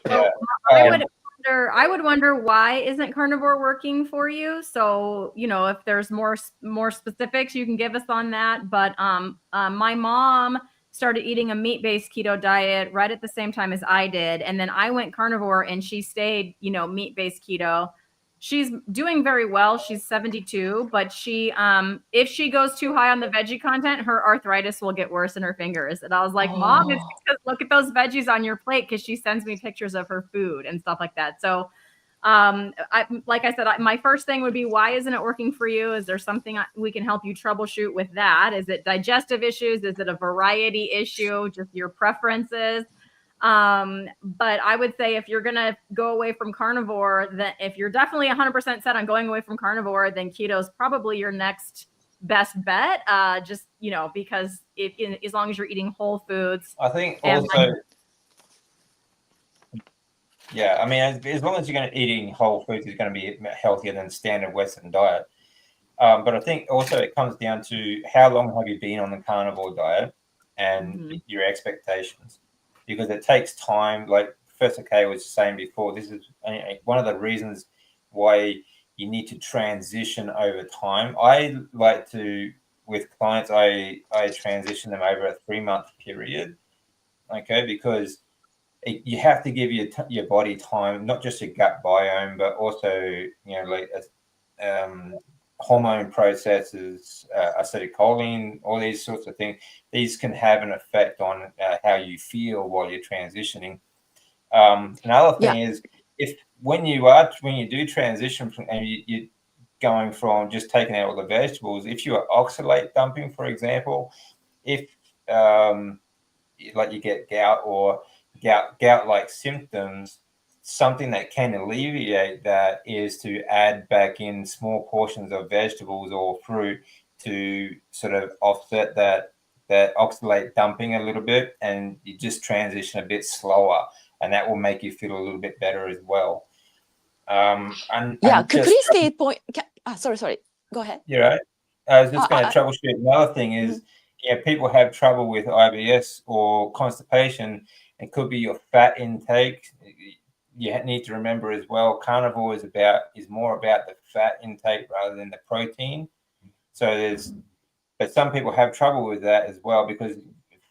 Yeah. I would wonder why isn't carnivore working for you. So if there's more specifics you can give us on that. But my mom started eating a meat-based keto diet right at the same time as I did, and then I went carnivore and she stayed meat-based keto. She's doing very well. She's 72, but she if she goes too high on the veggie content, her arthritis will get worse in her fingers. And I was like, Mom, it's because look at those veggies on your plate, because she sends me pictures of her food and stuff like that. So like I said, my first thing would be, why isn't it working for you? Is there something we can help you troubleshoot with that? Is it digestive issues? Is it a variety issue? Just your preferences? But I would say if you're going to go away from carnivore, then if you're definitely 100% set on going away from carnivore, then keto is probably your next best bet. Just, because as long as you're eating whole foods. I think also, yeah, I mean, as long as you're going to eating whole foods is going to be healthier than standard Western diet. But I think also it comes down to how long have you been on the carnivore diet and your expectations, because it takes time. Like Professor K was saying before, this is one of the reasons why you need to transition over time. I like to, with clients, I transition them over a 3-month period, okay, because you have to give your body time, not just your gut biome, but also, like hormone processes, acetylcholine, all these sorts of things. These can have an effect on how you feel while you're transitioning. Another thing is, when you do transition from, and you're going from just taking out all the vegetables, if you are oxalate dumping, for example, if like you get gout or gout-like symptoms, something that can alleviate that is to add back in small portions of vegetables or fruit to sort of offset that oxalate dumping a little bit, and you just transition a bit slower, and that will make you feel a little bit better as well. Christy point. Sorry. Go ahead. You're right. I was just going to troubleshoot. Another thing is, people have trouble with IBS or constipation. It could be your fat intake. You need to remember as well, carnivore is more about the fat intake rather than the protein. But some people have trouble with that as well, because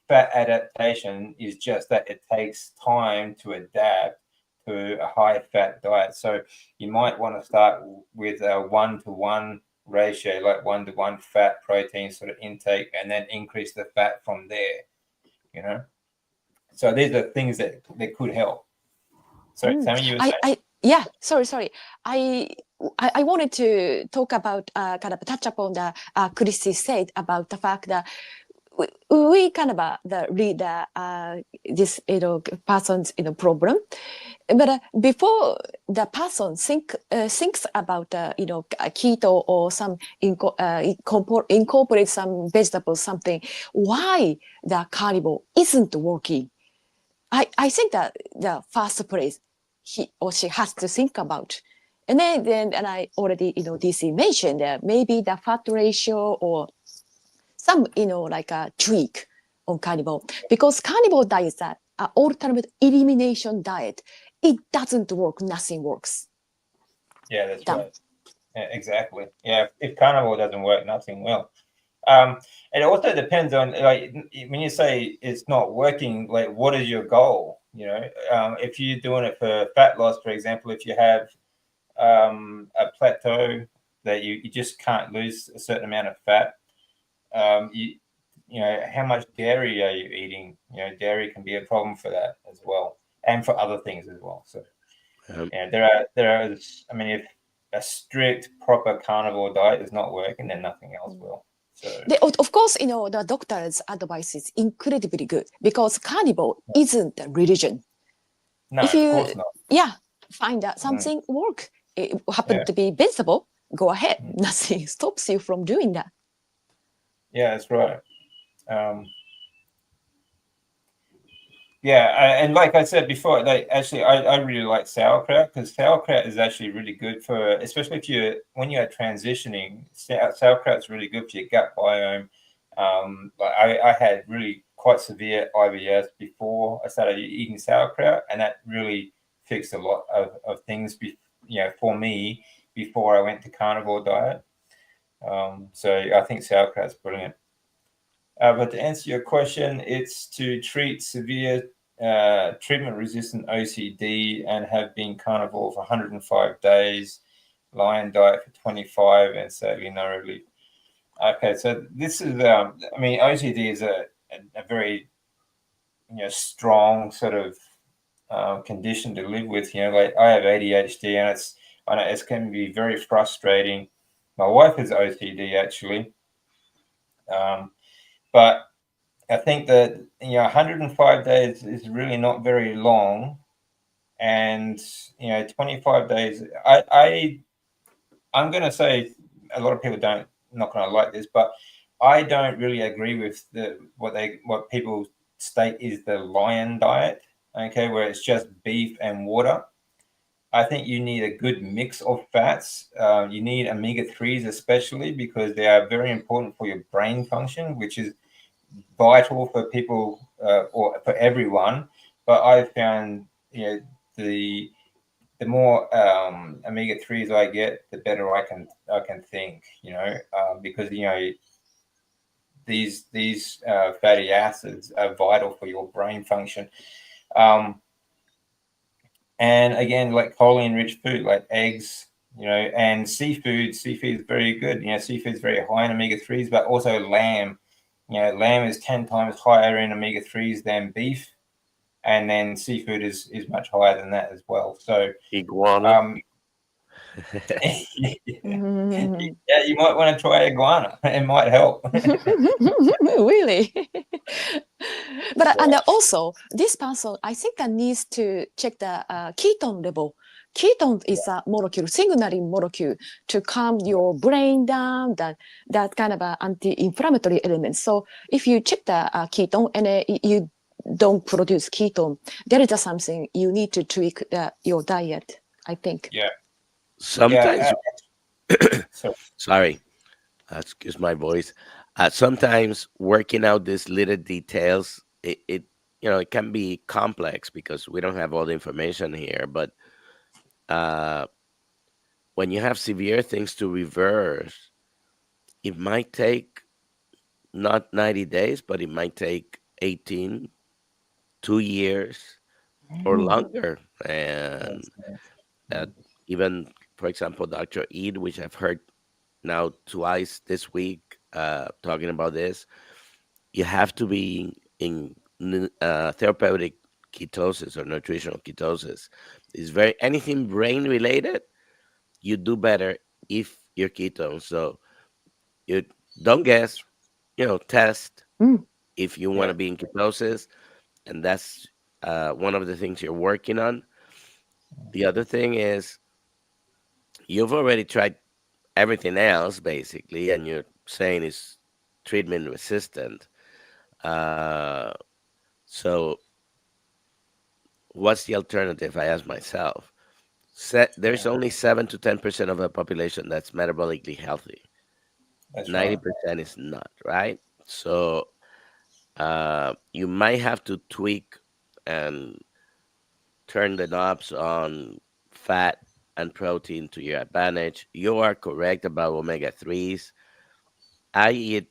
fat adaptation is just that it takes time to adapt to a high fat diet. So you might want to start with a 1-to-1 ratio, like 1-to-1 fat protein sort of intake, and then increase the fat from there. So these are things that could help. Sorry, Tammy, you were saying? Sorry. I wanted to talk about kind of touch upon the Christy said about the fact that we kind of read this person's problem, but before the person thinks about keto or some incorporate some vegetables, something, why the carnivore isn't working. I think that the first place he or she has to think about. And then I already, DC mentioned that maybe the fat ratio or some, like a tweak on carnivore, because carnivore diet is an ultimate elimination diet. It doesn't work. Nothing works. Yeah, that's right. Yeah, exactly. Yeah, if carnivore doesn't work, nothing will. It also depends on, like, when you say it's not working, like, what is your goal? If you're doing it for fat loss, for example, if you have a plateau that you just can't lose a certain amount of fat, how much dairy are you eating? Dairy can be a problem for that as well, and for other things as well. So, there are. I mean, if a strict, proper carnivore diet is not working, then nothing else will. So, of course, the doctor's advice is incredibly good, because carnivore isn't a religion. No, of course not. Yeah, find out something work. It happened to be vegetable. Go ahead. Nothing stops you from doing that. Yeah, that's right. And like I said before, I really like sauerkraut, because sauerkraut is actually really good for, especially when you're transitioning. Sauerkraut's really good for your gut biome. I had really quite severe IBS before I started eating sauerkraut, and that really fixed a lot of things, for me before I went to carnivore diet. So I think sauerkraut's brilliant. But to answer your question, it's to treat severe treatment-resistant OCD and have been carnivore for 105 days, lion diet for 25, and sadly no relief. Okay, so this is, OCD is a very, strong sort of condition to live with. Like, I have ADHD, and I know it can be very frustrating. My wife has OCD, actually. But I think that 105 days is really not very long, and 25 days. I'm going to say a lot of people not going to like this, but I don't really agree with what people state is the lion diet. Okay, where it's just beef and water. I think you need a good mix of fats. You need omega-3s, especially because they are very important for your brain function, which is vital for people or for everyone. But I found the more omega-3s I get, the better I can think, because these fatty acids are vital for your brain function. And again, like choline-rich food, like eggs, and seafood. Seafood is very good. Seafood is very high in omega-3s, but also lamb. Lamb is 10 times higher in omega-3s than beef, and then seafood is much higher than that as well. So iguana. Yeah, you might want to try iguana. It might help. Really? But and also this person, I think that needs to check the ketone level. Ketone is a molecule, signaling molecule to calm your brain down, that kind of anti-inflammatory element. So if you check the ketone and you don't produce ketone, there is something you need to tweak your diet, I think. Yeah. Sometimes, sorry, excuse my voice. Sometimes working out these little details, it can be complex because we don't have all the information here. But when you have severe things to reverse, it might take not 90 days, but it might take 18, 2 years or longer. And even, for example, Dr. Eid, which I've heard now twice this week talking about this, you have to be in therapeutic ketosis or nutritional ketosis. It's anything brain related, you do better if you're ketone. So you don't guess, test if you want to be in ketosis, and that's one of the things you're working on. The other thing is you've already tried everything else basically, and you're saying it's treatment resistant. So what's the alternative? I ask myself. There's only 7 to 10% of the population that's metabolically healthy. That's 90% is not, right? So you might have to tweak and turn the knobs on fat and protein to your advantage. You are correct about omega-3s. I eat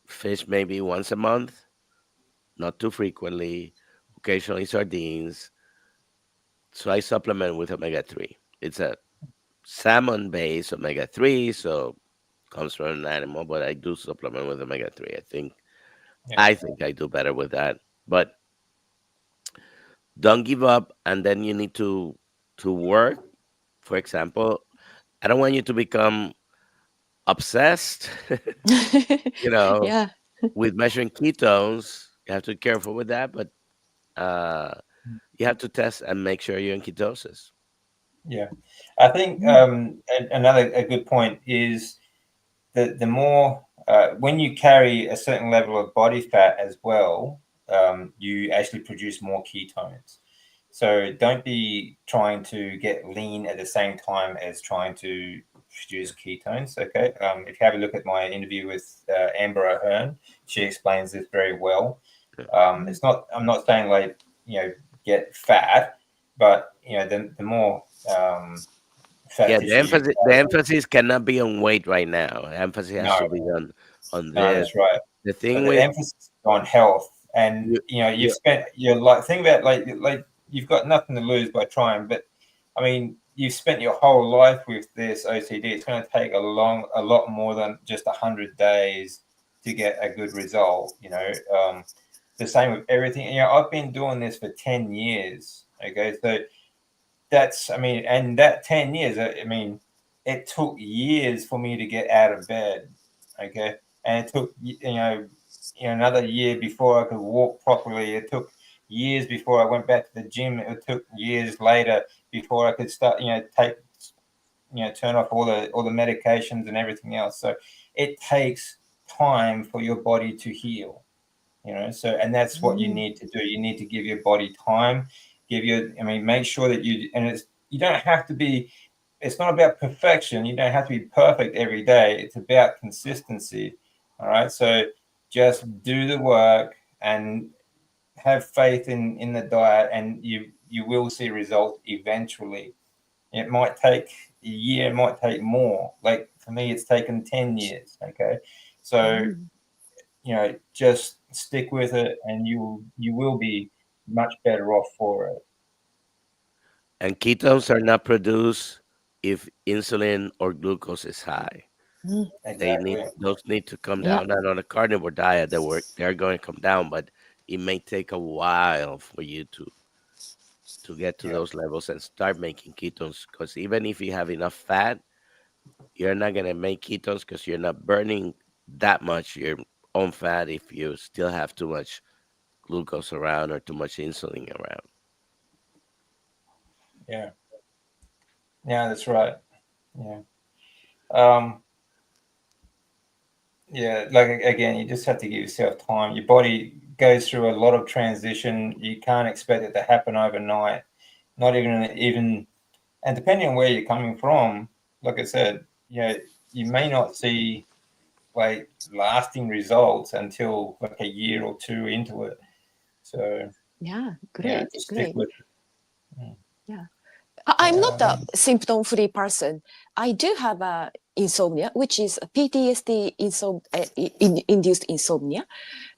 fish maybe once a month, not too frequently, occasionally sardines. So I supplement with omega-3. It's a salmon-based omega-3, so comes from an animal, but I do supplement with omega-3. I think I do better with that. But don't give up, and then you need to work. For example, I don't want you to become obsessed, Yeah. with measuring ketones. You have to be careful with that, but you have to test and make sure you're in ketosis. Yeah, I think another good point is that the more when you carry a certain level of body fat as well, you actually produce more ketones. So don't be trying to get lean at the same time as trying to produce ketones. Okay, if you have a look at my interview with Amber O'Hearn, she explains this very well. It's not. I'm not saying like get fat, but the more fat Yeah, tissue you the carry. emphasis cannot be on weight right now. The emphasis has to be on No, this. that's right. The But thing the with emphasis is on health, and you've spent your life. Think about like you've got nothing to lose by trying, but I mean you've spent your whole life with this OCD. It's going to take a lot more than just 100 days to get a good result. The same with everything. I've been doing this for 10 years. Okay, so and that 10 years, I mean, it took years for me to get out of bed. Okay. And it took, another year before I could walk properly. It took years before I went back to the gym. It took years later before I could start, turn off all the medications and everything else. So it takes time for your body to heal, and that's what you need to do. You need to give your body time, make sure that you don't have to be, it's not about perfection. You don't have to be perfect every day. It's about consistency. All right. So just do the work and have faith in the diet, and you will see results eventually. It might take a year, it might take more. Like for me, it's taken 10 years. Okay. So, just stick with it and you will be much better off for it. And ketones are not produced if insulin or glucose is high. Exactly. Those need to come Yeah. down. And on a carnivore diet, they're going to come down, but it may take a while for you to get to those levels and start making ketones. Because even if you have enough fat, you're not gonna make ketones because you're not burning that much your own fat if you still have too much glucose around or too much insulin around. Yeah. Yeah, that's right. Yeah. Um, yeah, like again, you just have to give yourself time. Your body goes through a lot of transition. You can't expect it to happen overnight. Not even, and depending on where you're coming from, like I said, you may not see like lasting results until like a year or two into it. So Yeah, great, just great. stick with it. Yeah. I'm not a symptom-free person. I do have insomnia, which is PTSD induced insomnia.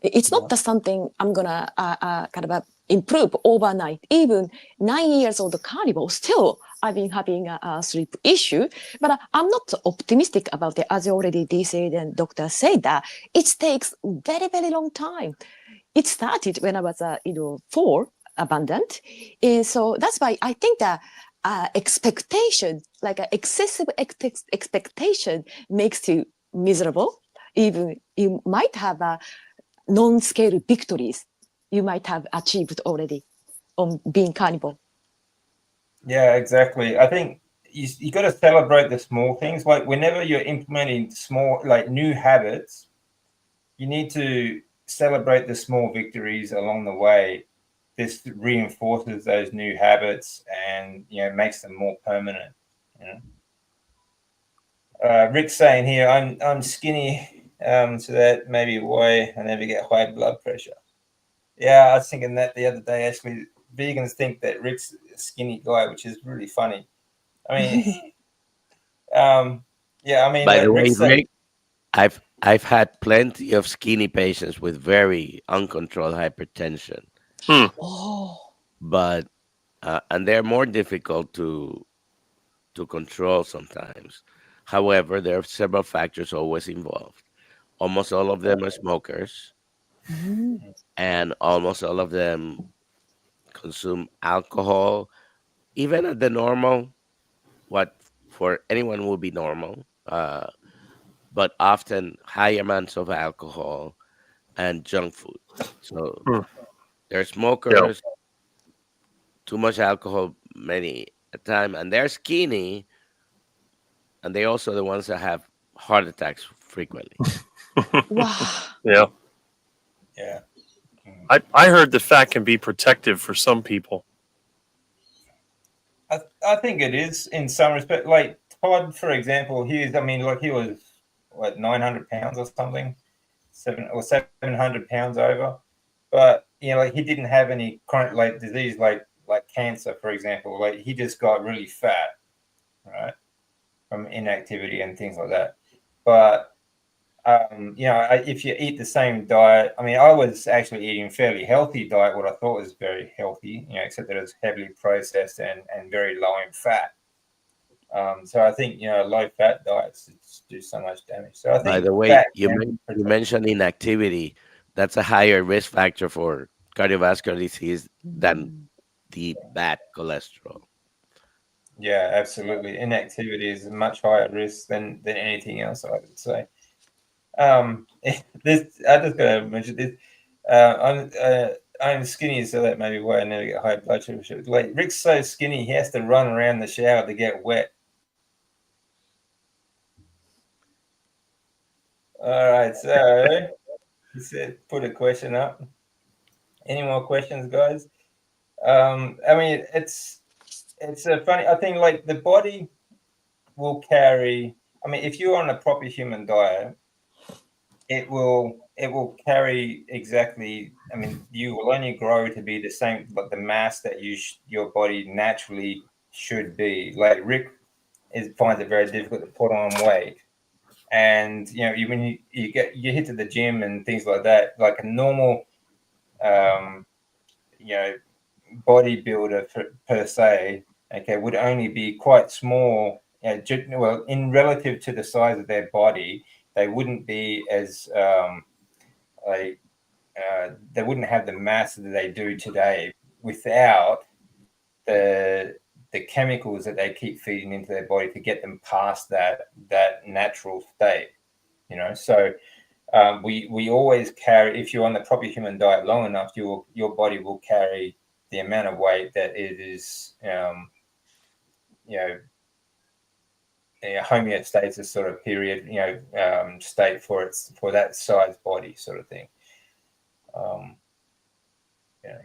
It's not something I'm gonna kind of improve overnight. Even 9 years old carnivore, still I've been having a sleep issue, but I'm not optimistic about it. As already D said and doctor said that it takes very, very long time. It started when I was 4, abundant, and so that's why I think that expectation, like an excessive expectation, makes you miserable. Even you might have non-scale victories you might have achieved already on being carnivore. Yeah, exactly. I think you got to celebrate the small things. Like whenever you're implementing small, like new habits, you need to celebrate the small victories along the way. This reinforces those new habits and makes them more permanent. Rick's saying here, I'm skinny, so that may be why I never get high blood pressure. Yeah, I was thinking that the other day. Actually, vegans think that Rick's a skinny guy, which is really funny. I mean, yeah, I mean, By like the way, Rick said, Rick, I've had plenty of skinny patients with very uncontrolled hypertension, Oh. but and they're more difficult to control sometimes. However, there are several factors always involved. Almost all of them are smokers, and almost all of them consume alcohol, even at the normal, what for anyone would be normal, but often high amounts of alcohol and junk food. So they're Yeah. smokers, too much alcohol many a time, and they're skinny, and they also the ones that have heart attacks frequently. Wow. Yeah. yeah, I heard the fat can be protective for some people. I think it is in some respect. Like Todd, for example, I mean, like he was what 900 pounds or something, 700 pounds over, but like he didn't have any chronic like disease like cancer, for example. Like he just got really fat, right, from inactivity and things like that. But if you eat the same diet, I mean, I was actually eating a fairly healthy diet, what I thought was very healthy, except that it was heavily processed and very low in fat. So I think, low fat diets do so much damage. So I By think the way, fat you can protect. mentioned inactivity. That's a higher risk factor for cardiovascular disease than the bad cholesterol. Yeah, absolutely. Inactivity is a much higher risk than anything else, I would say. This I just gotta mention this. I'm skinny, so that may be why I never get high blood sugar. Like Rick's so skinny, he has to run around the shower to get wet. All right, so he said, put a question up. Any more questions, guys? I mean, it's a funny. I think like the body will carry. I mean, if you're on a proper human diet, it will it will carry exactly. I mean, you will only grow to be the same, but the mass that your body naturally should be. Like Rick finds it very difficult to put on weight, and when you hit to the gym and things like that, like a normal, you know, bodybuilder per se, okay, would only be quite small. Well, in relative to the size of their body, they wouldn't be as like they wouldn't have the mass that they do today without the chemicals that they keep feeding into their body to get them past that natural state. So we always carry, if you're on the proper human diet long enough, your body will carry the amount of weight that it is, homeostasis sort of period, state for that size body sort of thing. Yeah.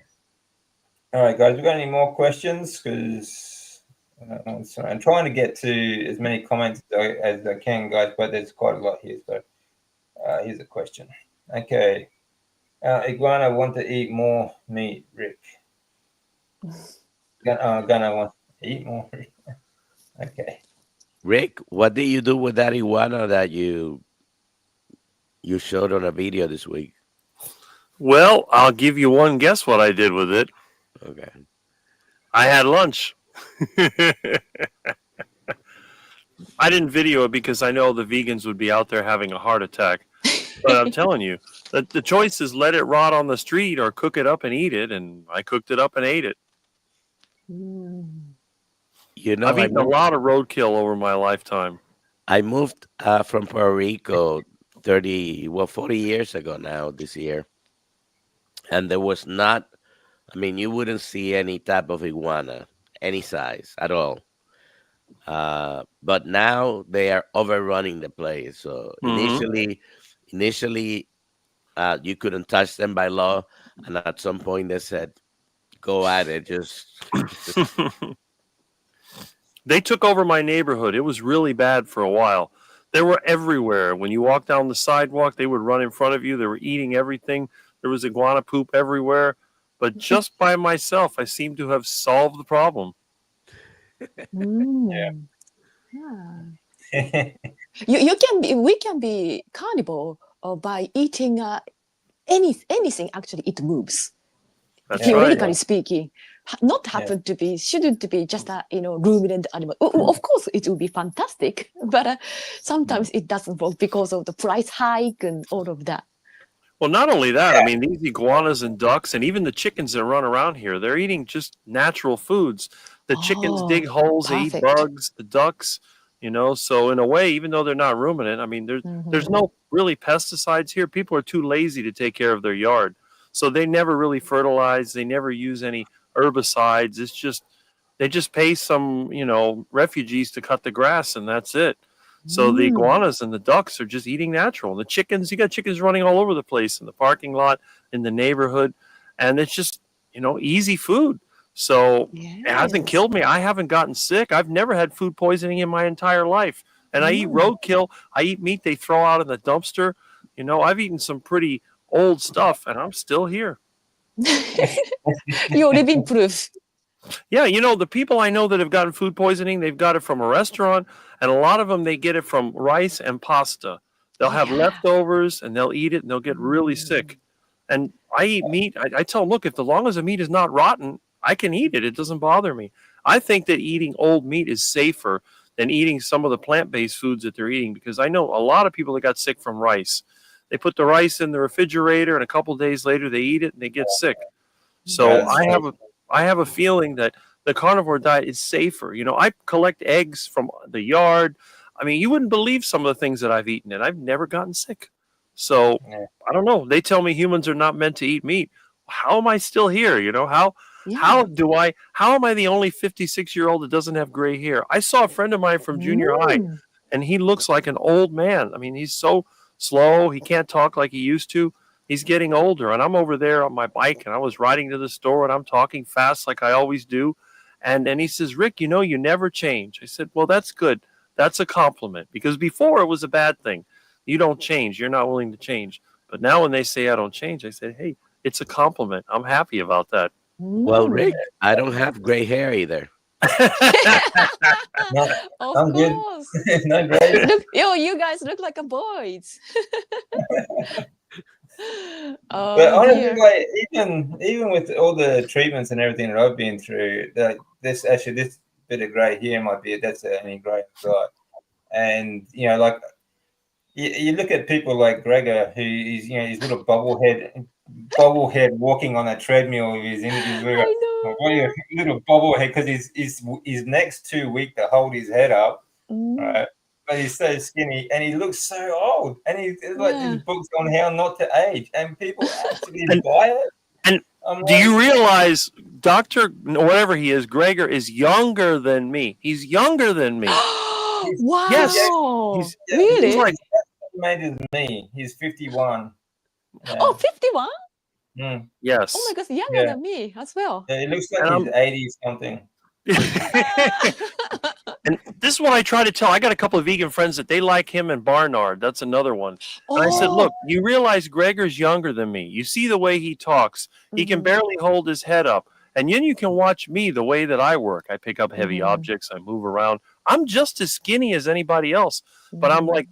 All right, guys, we got any more questions? Because I'm trying to get to as many comments as I can, guys, but there's quite a lot here. So here's a question. Okay. Iguana want to eat more meat, Rick. Gonna want to eat more. Okay. Rick, what did you do with that iguana that you showed on a video this week? Well, I'll give you one guess what I did with it. Okay. I had lunch. I didn't video it because I know the vegans would be out there having a heart attack. But I'm telling you, the choice is let it rot on the street or cook it up and eat it. And I cooked it up and ate it. I've eaten a lot of roadkill over my lifetime. I moved from Puerto Rico 40 years ago now this year. And there was not, you wouldn't see any type of iguana, any size at all. But now they are overrunning the place. So initially, you couldn't touch them by law. And at some point they said, go at it. They took over my neighborhood. It was really bad for a while. They were everywhere. When you walk down the sidewalk, they would run in front of you. They were eating everything. There was iguana poop everywhere. But just by myself, I seem to have solved the problem. Yeah. We can be carnivore by eating anything. Actually, it moves. That's Theoretically right. speaking, shouldn't be just a ruminant animal. Of course, it would be fantastic, but sometimes it doesn't work because of the price hike and all of that. Well, not only that, these iguanas and ducks and even the chickens that run around here, they're eating just natural foods. The chickens dig holes, they eat bugs, the ducks, so in a way, even though they're not ruminant, there's no really pesticides here. People are too lazy to take care of their yard. So they never really fertilize. They never use any herbicides. It's just, they just pay some, refugees to cut the grass and that's it. So the iguanas and the ducks are just eating natural. The chickens, you got chickens running all over the place in the parking lot, in the neighborhood. And it's just, easy food. So it hasn't killed me. I haven't gotten sick. I've never had food poisoning in my entire life. And I eat roadkill. I eat meat they throw out in the dumpster. I've eaten some pretty old stuff and I'm still here. You're living proof. Yeah, the people I know that have gotten food poisoning, they've got it from a restaurant, and a lot of them, they get it from rice and pasta. They'll have leftovers and they'll eat it and they'll get really sick. And I eat meat. I tell them, look, as long as the meat is not rotten, I can eat it. It doesn't bother me. I think that eating old meat is safer than eating some of the plant-based foods that they're eating, because I know a lot of people that got sick from rice. They put the rice in the refrigerator and a couple of days later they eat it and they get sick. So I have a feeling that the carnivore diet is safer. I collect eggs from the yard. You wouldn't believe some of the things that I've eaten and I've never gotten sick. So I don't know. They tell me humans are not meant to eat meat. How am I still here? How am I the only 56-year-old that doesn't have gray hair? I saw a friend of mine from junior high and he looks like an old man. He's so slow. He can't talk like he used to. He's getting older, and I'm over there on my bike, and I was riding to the store, and I'm talking fast like I always do. And he says, Rick, you never change. I said, well, that's good. That's a compliment, because before it was a bad thing. You don't change. You're not willing to change. But now when they say I don't change, I say, hey, it's a compliment. I'm happy about that. Well, Rick, I don't have gray hair either. No, Of I'm good. course. No, great. Look, you guys look like a boys. But Oh honestly, dear. like even with all the treatments and everything that I've been through, this bit of grey here in my beard, that's the only grey I've got. And like you look at people like Gregor, who is his little bobblehead walking on a treadmill with his little, I know. little bobblehead because his neck's too weak to hold his head up, right? But he's so skinny and he looks so old. And he's like Yeah. these books on how not to age, and people actually buy it. And I'm do like, you realize Dr. whatever he is, Gregor, is younger than me? He's younger than me. Wow. Yes. Really? He's like, made as me. He's 51. Oh, 51? yes. Oh my gosh, younger Yeah. than me as well. Yeah, he looks like he's 80 something. And this is what I try to tell. I got a couple of vegan friends that they like him and Barnard. That's another one. And I said, look, you realize Gregor's younger than me. You see the way he talks. He can barely hold his head up. And then you can watch me the way that I work. I pick up heavy objects. I move around. I'm just as skinny as anybody else, but I'm like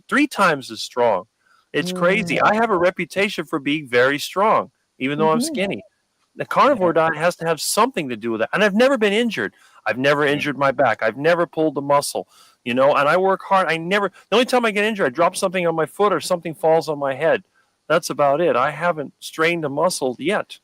3 times as strong. It's crazy. I have a reputation for being very strong, even though I'm skinny. The carnivore diet has to have something to do with that. And I've never been injured. I've never injured my back. I've never pulled a muscle, and I work hard. The only time I get injured, I drop something on my foot or something falls on my head. That's about it. I haven't strained a muscle yet.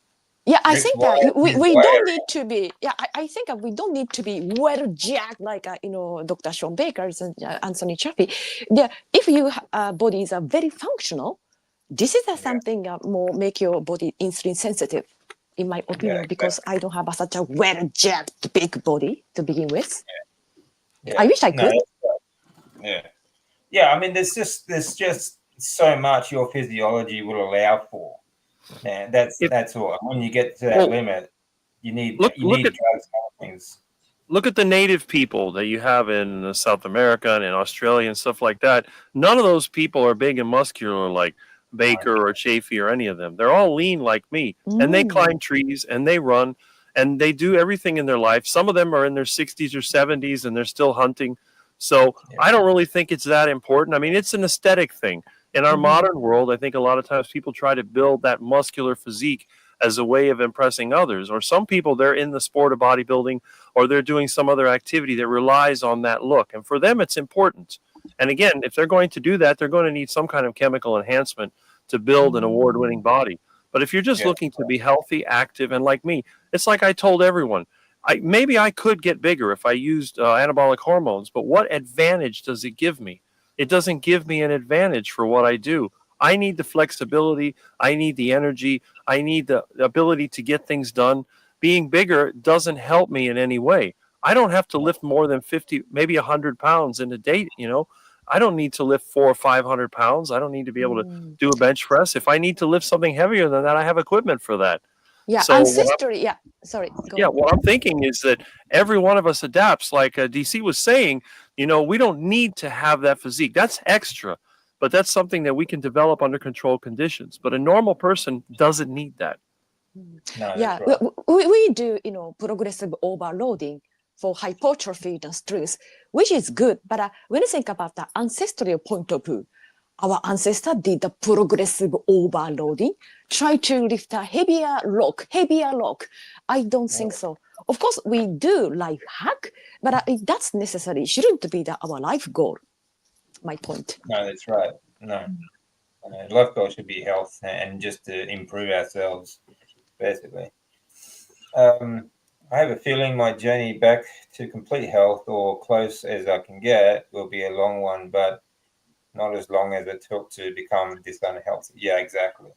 Yeah, I think that we don't need to be. Yeah, I think that we don't need to be well jacked like Dr. Sean Baker and Anthony Chaffee. Yeah, if your bodies are very functional, this is something that more make your body insulin sensitive, in my opinion, because I don't have such a well jacked big body to begin with. I wish I could. Yeah. I mean, there's just so much your physiology will allow for. And that's all. When you get to that limit, you need drugs and things. Look at the native people that you have in South America and in Australia and stuff like that. None of those people are big and muscular like Baker or Chafee or any of them. They're all lean like me, and they climb trees and they run and they do everything in their life. Some of them are in their 60s or 70s and they're still hunting. So I don't really think it's that important. I mean, it's an aesthetic thing. In our modern world, I think a lot of times people try to build that muscular physique as a way of impressing others. Or some people, they're in the sport of bodybuilding or they're doing some other activity that relies on that look. And for them, it's important. And again, if they're going to do that, they're going to need some kind of chemical enhancement to build an award-winning body. But if you're just looking to be healthy, active, and like me, it's like I told everyone, maybe I could get bigger if I used anabolic hormones, but what advantage does it give me? It doesn't give me an advantage for what I do. I need the flexibility. I need the energy. I need the ability to get things done. Being bigger doesn't help me in any way. I don't have to lift more than 50, maybe 100 pounds in a day. I don't need to lift 400 or 500 pounds. I don't need to be able to do a bench press. If I need to lift something heavier than that, I have equipment for that. Yeah, so ancestry. Yeah, sorry. What I'm thinking is that every one of us adapts. Like DC was saying, we don't need to have that physique. That's extra, but that's something that we can develop under controlled conditions. But a normal person doesn't need that. No, yeah, right. we do, progressive overloading for hypertrophy and strength, which is good. But when you think about the ancestral point of view, our ancestor did the progressive overloading, try to lift a heavier rock. I don't think so. Of course, we do life hack, but that's necessary. Shouldn't be our life goal. My point. No, that's right. No. Life goal should be health and just to improve ourselves, basically. I have a feeling my journey back to complete health or close as I can get will be a long one, but not as long as it took to become this unhealthy. Yeah, exactly.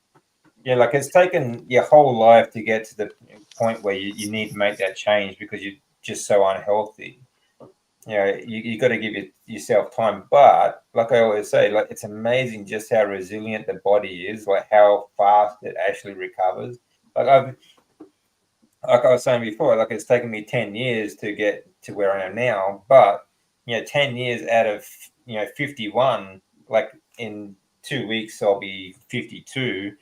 Yeah, like it's taken your whole life to get to the point where you need to make that change because you're just so unhealthy. You got to give yourself time. But like I always say, like it's amazing just how resilient the body is, like how fast it actually recovers. Like I was saying before, like it's taken me 10 years to get to where I am now, but 10 years out of 51, like in 2 weeks I'll be 52,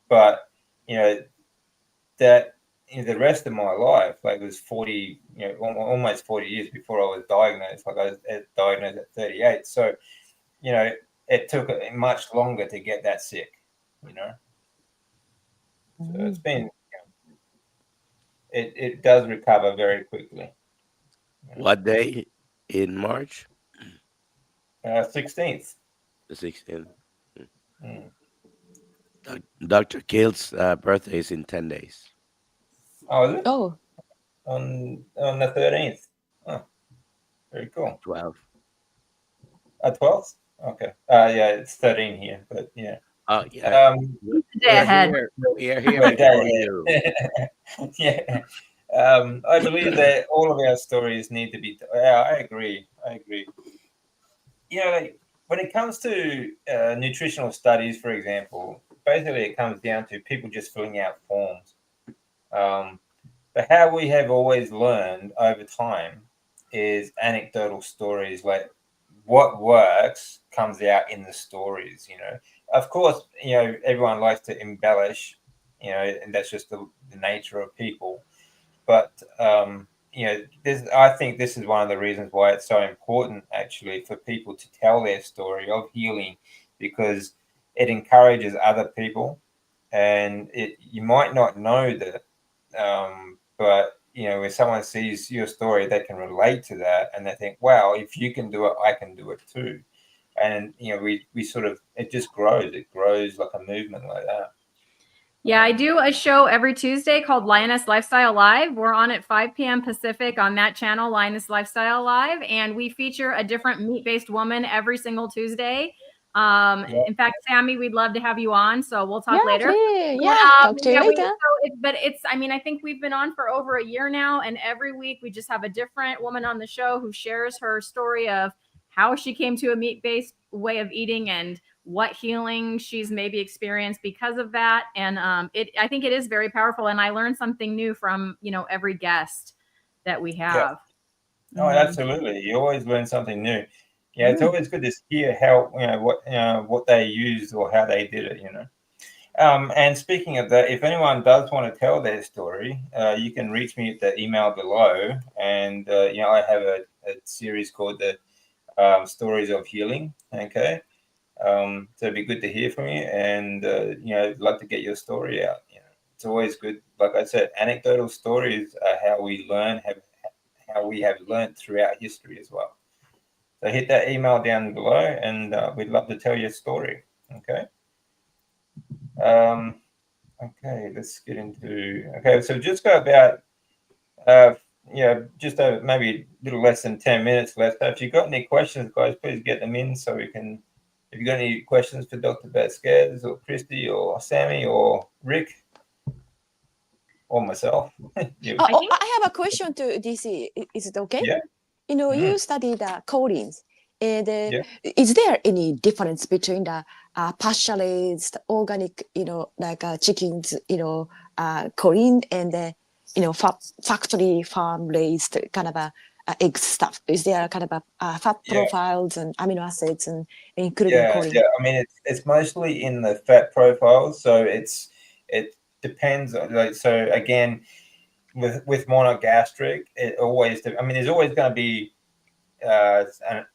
but that the rest of my life, like it was 40, almost 40 years before I was diagnosed. Like I was diagnosed at 38, so it took much longer to get that sick. So it's been, it does recover very quickly. What day in March? 16th. The 16th. Mm. Dr. Kale's birthday is in 10 days. Oh, is it? Oh, On the 13th. Oh, very cool. 12. 12th? Okay. Yeah, it's 13 here, but yeah. Oh, yeah. The day ahead. We are here We're before day you. ahead. Yeah. I believe that all of our stories need to be. Yeah, I agree. Like, when it comes to nutritional studies, for example, basically it comes down to people just filling out forms. But how we have always learned over time is anecdotal stories. Like, what works comes out in the stories. Of course, everyone likes to embellish, and that's just the nature of people. But I think this is one of the reasons why it's so important, actually, for people to tell their story of healing, because it encourages other people, and you might not know that, but when someone sees your story, they can relate to that, and they think, "Wow, if you can do it, I can do it too." And we sort of, it just grows. It grows like a movement like that. Yeah, I do a show every Tuesday called Lioness Lifestyle Live. We're on at 5 p.m. Pacific on that channel, Lioness Lifestyle Live, and we feature a different meat-based woman every single Tuesday. In fact, Sammy, we'd love to have you on, so we'll talk later. please. Yeah, talk to you later. I think we've been on for over a year now, and every week we just have a different woman on the show who shares her story of how she came to a meat-based way of eating and what healing she's maybe experienced because of that. And I think it is very powerful. And I learned something new from, every guest that we have. Yeah. Oh, absolutely. You always learn something new. Yeah, it's always good to hear how, what they used or how they did it, And speaking of that, if anyone does want to tell their story, you can reach me at the email below. And, I have a series called the Stories of Healing. Okay. So it'd be good to hear from you, and I'd love to get your story out. It's always good. Like I said, anecdotal stories are how we learn, how we have learned throughout history as well. So hit that email down below, and we'd love to tell your story. Okay. Okay, let's get into. Okay, so just got about just maybe a little less than 10 minutes left. So if you've got any questions, guys, please get them in so we can. If you've got any questions for Dr. Vasquez or Christy or Sammy or Rick or myself. I have a question to DC. Is it okay? Yeah. You studied choline. And is there any difference between the pasture-raised organic, like chickens, choline and the, factory farm-raised kind of egg stuff? Is there kind of fat profiles and amino acids and including choline? Yeah. I mean, it's mostly in the fat profiles, so it depends. So again, with monogastric, there's always going to be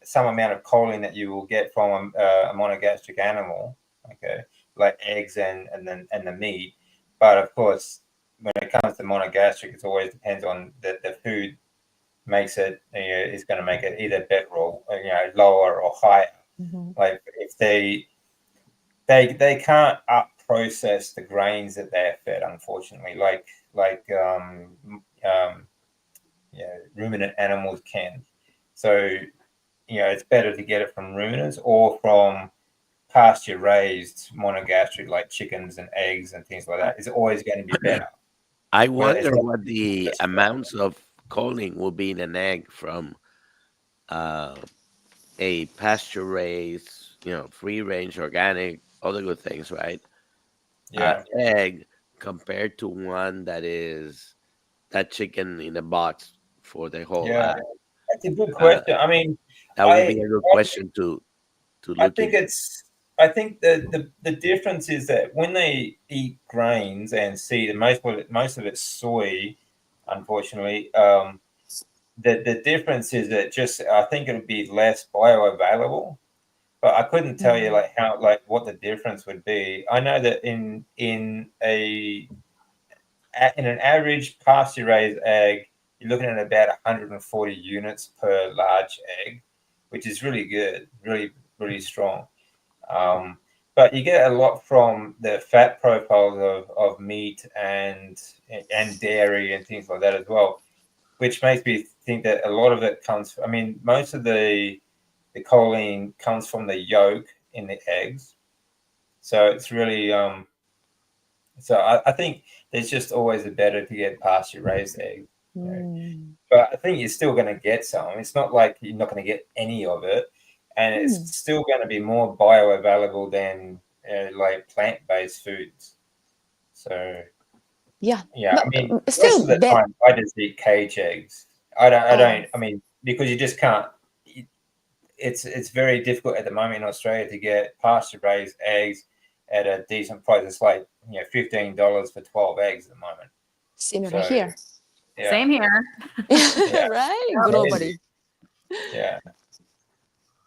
some amount of choline that you will get from a monogastric animal, okay, like eggs and the meat. But of course, when it comes to monogastric, it always depends on the food makes it is going to make it either better or lower or higher. Mm-hmm. Like if they can't up process the grains that they're fed, unfortunately, like ruminant animals can. So it's better to get it from ruminants or from pasture raised monogastric like chickens and eggs and things like that. It's always going to be better. I wonder what the amounts of choline will be in an egg from a pasture raised, free range, organic, all the good things, right? Yeah. Egg compared to one that is that chicken in a box for the whole. Yeah, that's a good question. I mean, that would be a good question to look. I think into. I think the difference is that when they eat grains and seed, and most of it's soy, unfortunately. The difference is that just I think it would be less bioavailable, but I couldn't tell you what the difference would be. I know that in an average pasture raised egg, you're looking at about 140 units per large egg, which is really good, really strong. But you get a lot from the fat profiles of meat and dairy and things like that as well, which makes me think that a lot of it comes. I mean, most of the choline comes from the yolk in the eggs, so it's really So I think it's just always better to get pasture raised eggs. But I think you're still going to get some. It's not like you're not going to get any of it, and it's still going to be more bioavailable than like plant-based foods. So Yeah. yeah, I But mean, still most of the bad. time I just eat cage eggs. I don't. I mean, because you just can't. It's very difficult at the moment in Australia to get pasture raised eggs at a decent price. It's like $15 for 12 eggs at the moment. Similar here. Yeah. Same here. Yeah. Right? Crazy. Globally. Yeah.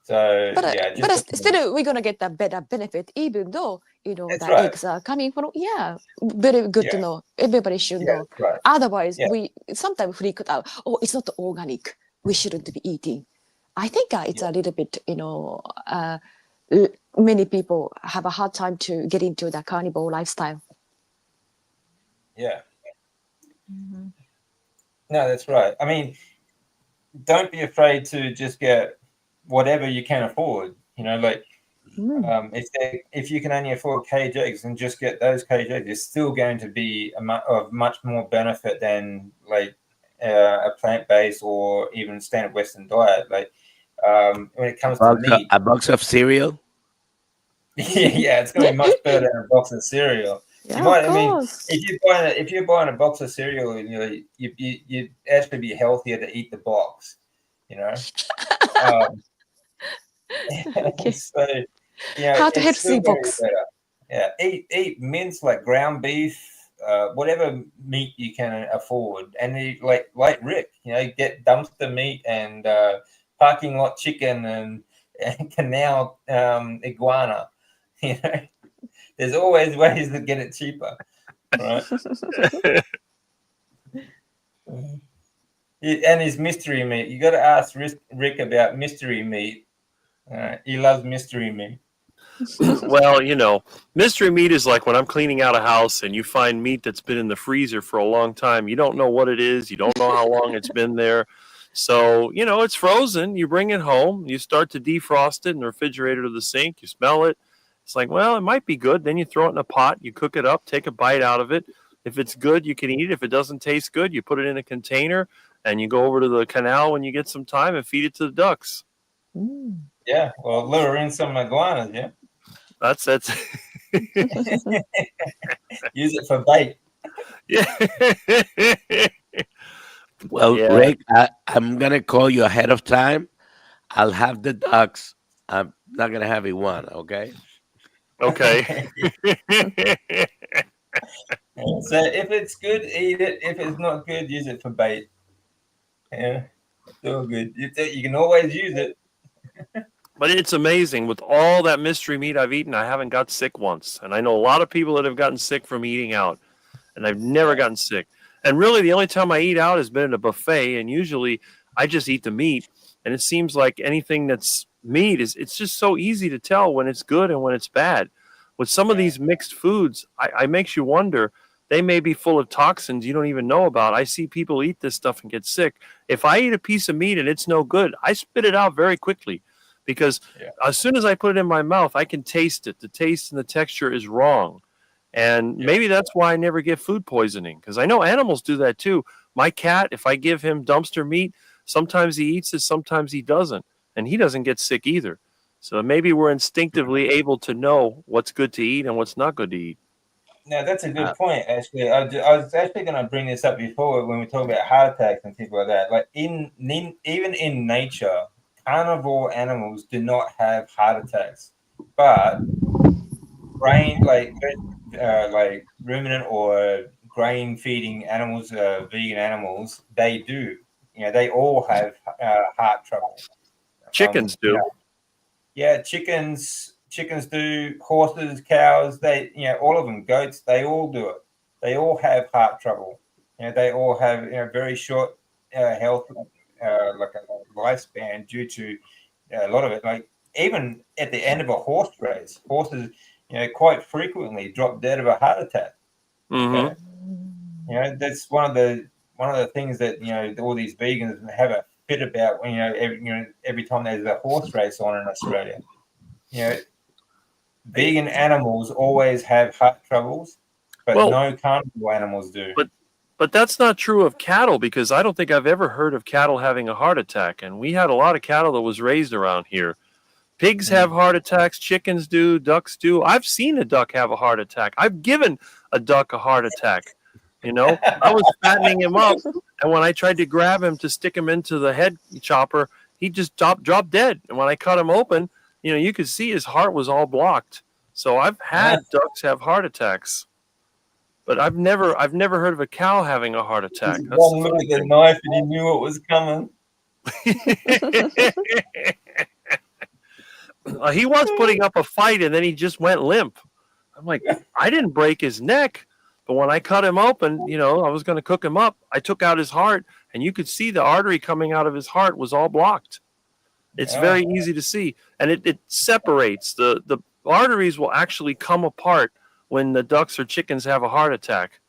So But yeah, still we're gonna get the better benefit, even though That's the right. eggs are coming from. Yeah, very good to know. Everybody should know. That's right. Otherwise, Yeah. we sometimes freak out. Oh, it's not organic. We shouldn't be eating. I think it's a little bit, many people have a hard time to get into the carnivore lifestyle. Yeah. No, that's right. I mean, don't be afraid to just get whatever you can afford. Like if you can only afford cage eggs, and just get those cage eggs, it's still going to be of much more benefit than like a plant-based or even standard Western diet. Like when it comes to meat, A box of cereal. yeah, it's going to be much better than a box of cereal. Yeah, You might, of I mean, course. if you're buying a box of cereal, you'd actually be healthier to eat the box. Okay. So Heart it's still healthy going to be box. better. Yeah, eat mince like ground beef, whatever meat you can afford, and eat like Rick. Get dumpster meat and parking lot chicken and canal iguana. There's always ways to get it cheaper, right? And his mystery meat. You got to ask Rick about mystery meat. He loves mystery meat. Well, mystery meat is like when I'm cleaning out a house and you find meat that's been in the freezer for a long time. You don't know what it is. You don't know how long it's been there. So, it's frozen. You bring it home. You start to defrost it in the refrigerator to the sink. You smell it. It's like, well, it might be good. Then you throw it in a pot. You cook it up. Take a bite out of it. If it's good, you can eat it. If it doesn't taste good, you put it in a container and you go over to the canal when you get some time and feed it to the ducks. Yeah, well, lure in some iguanas, yeah. That's Use it for bait. Yeah. Well, Yeah. Rick, I'm gonna call you ahead of time. I'll have the ducks. I'm not gonna have iguana, okay? Okay. So if it's good, eat it. If it's not good, use it for bait. Yeah, it's all good. You can always use it. But it's amazing. With all that mystery meat I've eaten, I haven't got sick once. And I know a lot of people that have gotten sick from eating out, and I've never gotten sick. And really, the only time I eat out has been at a buffet, and usually I just eat the meat. And it seems like anything that's meat it's just so easy to tell when it's good and when it's bad. With some of these mixed foods, I makes you wonder. They may be full of toxins you don't even know about. I see people eat this stuff and get sick. If I eat a piece of meat and it's no good, I spit it out very quickly. Because as soon as I put it in my mouth, I can taste it. The taste and the texture is wrong. And maybe that's why I never get food poisoning, because I know animals do that too. My cat, if I give him dumpster meat, sometimes he eats it, sometimes he doesn't. And he doesn't get sick either. So maybe we're instinctively able to know what's good to eat and what's not good to eat. No, that's a good point, actually. I was actually going to bring this up before when we talk about heart attacks and things like that. Like even in nature, carnivore animals do not have heart attacks. but grain like ruminant or grain feeding animals, vegan animals, they do. They all have heart trouble. Chickens do. Yeah, chickens do, horses, cows, they, all of them, goats, they all do it. They all have heart trouble. They all have, very short health, like a lifespan due to a lot of it. Like even at the end of a horse race, horses, quite frequently drop dead of a heart attack. Mm-hmm. Okay? That's one of the things that, all these vegans have a fit about when, every time there's a horse race on in Australia. Vegan animals always have heart troubles, but no carnivore animals do. But that's not true of cattle, because I don't think I've ever heard of cattle having a heart attack. And we had a lot of cattle that was raised around here. Pigs have heart attacks, chickens do, ducks do. I've seen a duck have a heart attack. I've given a duck a heart attack. I was fattening him up, and when I tried to grab him to stick him into the head chopper, he just dropped dead. And when I cut him open, you could see his heart was all blocked. So I've had ducks have heart attacks, but I've never heard of a cow having a heart attack. That's one look at the knife and he knew it was coming. He was putting up a fight, and then he just went limp. I'm like, I didn't break his neck, but when I cut him open, I was going to cook him up. I took out his heart, and you could see the artery coming out of his heart was all blocked. It's very easy to see, and it separates. The arteries will actually come apart when the ducks or chickens have a heart attack.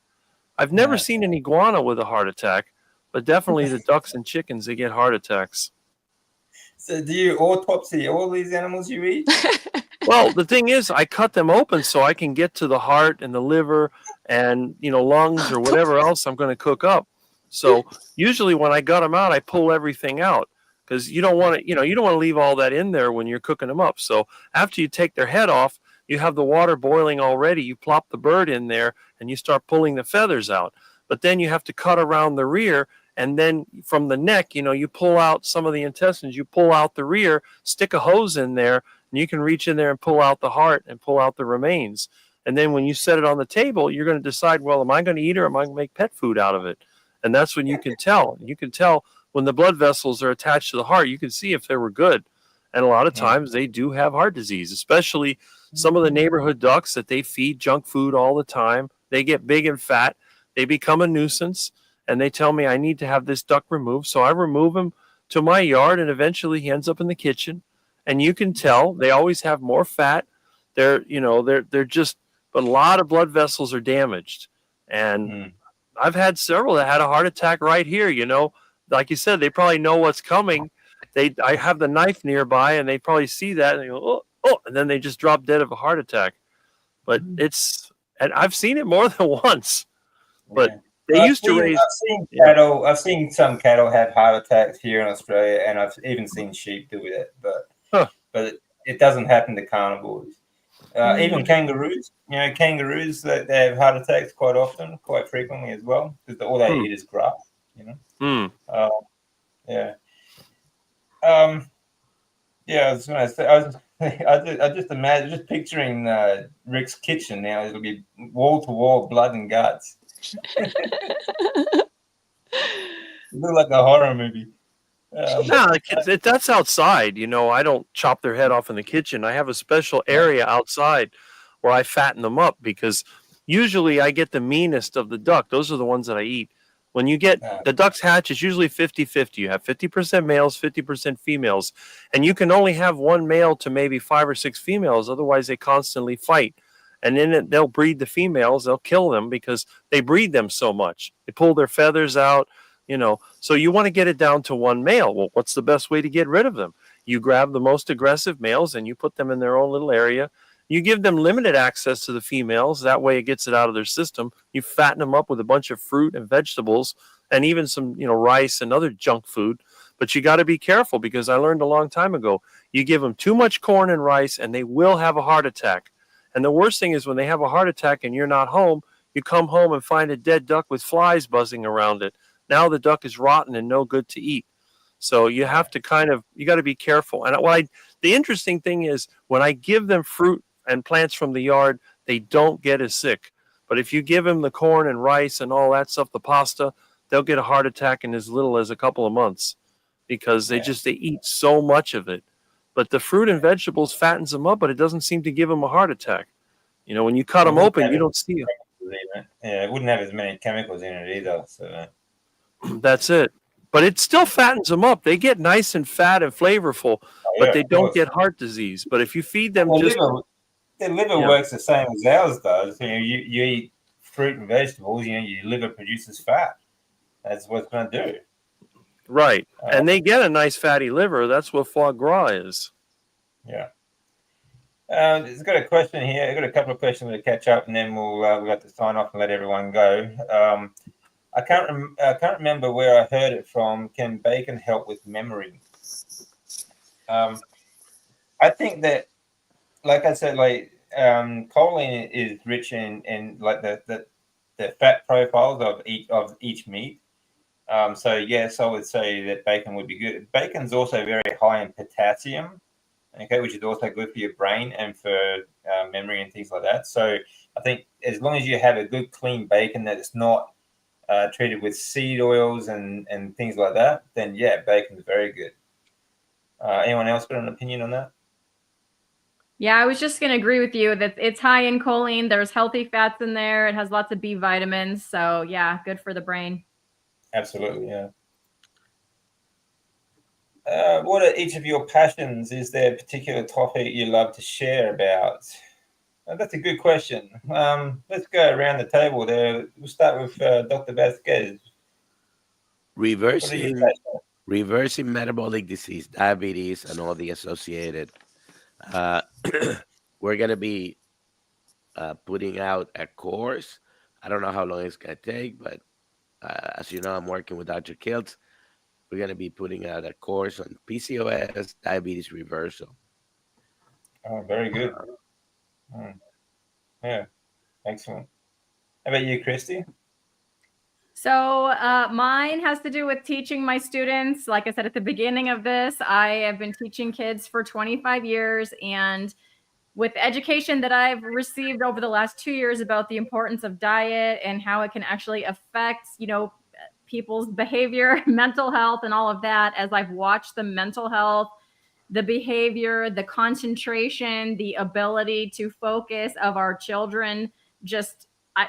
I've never seen an iguana with a heart attack, but definitely the ducks and chickens, they get heart attacks. So do you autopsy all these animals you eat? Well, the thing is, I cut them open so I can get to the heart and the liver and, lungs or whatever else I'm going to cook up. So usually when I gut them out, I pull everything out, because you don't want to, you don't want to leave all that in there when you're cooking them up. So after you take their head off, you have the water boiling already. You plop the bird in there and you start pulling the feathers out. But then you have to cut around the rear. And then from the neck, you pull out some of the intestines, you pull out the rear, stick a hose in there, and you can reach in there and pull out the heart and pull out the remains. And then when you set it on the table, you're going to decide, well, am I going to eat it or am I going to make pet food out of it? And that's when you can tell. You can tell when the blood vessels are attached to the heart. You can see if they were good. And a lot of times they do have heart disease, especially some of the neighborhood ducks that they feed junk food all the time. They get big and fat. They become a nuisance. And they tell me I need to have this duck removed. So I remove him to my yard, and eventually he ends up in the kitchen. And you can tell they always have more fat. They're just, but a lot of blood vessels are damaged. And I've had several that had a heart attack right here. Like you said, they probably know what's coming. I have the knife nearby, and they probably see that, and they go, oh, and then they just drop dead of a heart attack. But and I've seen it more than once. But they used to raise. I've seen some cattle have heart attacks here in Australia, and I've even seen sheep do it. But it doesn't happen to carnivores. Even kangaroos, kangaroos that they have heart attacks quite often, quite frequently as well, because all they eat is grass. I was going to say, I just imagine, just picturing Rick's kitchen now. It'll be wall to wall blood and guts. It looked like a horror movie. That's outside. I don't chop their head off in the kitchen. I have a special area outside where I fatten them up, because usually I get the meanest of the duck. Those are the ones that I eat. When you get the ducks hatch, it's usually 50-50. You have 50% males, 50% females, and you can only have one male to maybe 5 or 6 females. Otherwise, they constantly fight. And then they'll breed the females. They'll kill them because they breed them so much. They pull their feathers out, So you want to get it down to one male. Well, what's the best way to get rid of them? You grab the most aggressive males and you put them in their own little area. You give them limited access to the females. That way it gets it out of their system. You fatten them up with a bunch of fruit and vegetables and even some, rice and other junk food. But you got to be careful, because I learned a long time ago, you give them too much corn and rice and they will have a heart attack. And the worst thing is when they have a heart attack and you're not home, you come home and find a dead duck with flies buzzing around it. Now the duck is rotten and no good to eat. So you have to you got to be careful. And The interesting thing is when I give them fruit and plants from the yard, they don't get as sick. But if you give them the corn and rice and all that stuff, the pasta, they'll get a heart attack in as little as a couple of months because they eat so much of it. But the fruit and vegetables fattens them up, but it doesn't seem to give them a heart attack. You know, when you cut them open, you don't see it. Yeah, it wouldn't have as many chemicals in it either. So that's it. But it still fattens them up. They get nice and fat and flavorful, but they don't get heart disease. But if you feed them their liver works the same as ours does. You know, you eat fruit and vegetables, you know, your liver produces fat. That's what it's going to do. Right. And they get a nice fatty liver. That's what foie gras is. Yeah. It's got a question here. I've got a couple of questions to catch up, and then we'll have to sign off and let everyone go. I can't remember where I heard it from. Can bacon help with memory? I think that, like I said, like choline is rich in like the fat profiles of each meat. So yes, I would say that bacon would be good. Bacon's also very high in potassium, okay, which is also good for your brain and for memory and things like that. So I think as long as you have a good clean bacon that is not treated with seed oils and things like that, then yeah, bacon's very good. Anyone else got an opinion on that? Yeah, I was just going to agree with you that it's high in choline. There's healthy fats in there. It has lots of B vitamins. So yeah, good for the brain. Absolutely, yeah. What are each of your passions? Is there a particular topic you love to share about? That's a good question. Let's go around the table there. We'll start with Dr. Vasquez. Reversing metabolic disease, diabetes, and all the associated. We're going to be putting out a course. I don't know how long it's going to take, but as you know, I'm working with Dr. Kiltz. We're going to be putting out a course on PCOS, diabetes reversal. Oh, very good. Yeah, excellent. How about you, Christy? So mine has to do with teaching my students. Like I said at the beginning of this, I have been teaching kids for 25 years. And with the education that I've received over the last 2 years about the importance of diet and how it can actually affect, you know, people's behavior, mental health, and all of that, as I've watched the mental health, the behavior, the concentration, the ability to focus of our children, just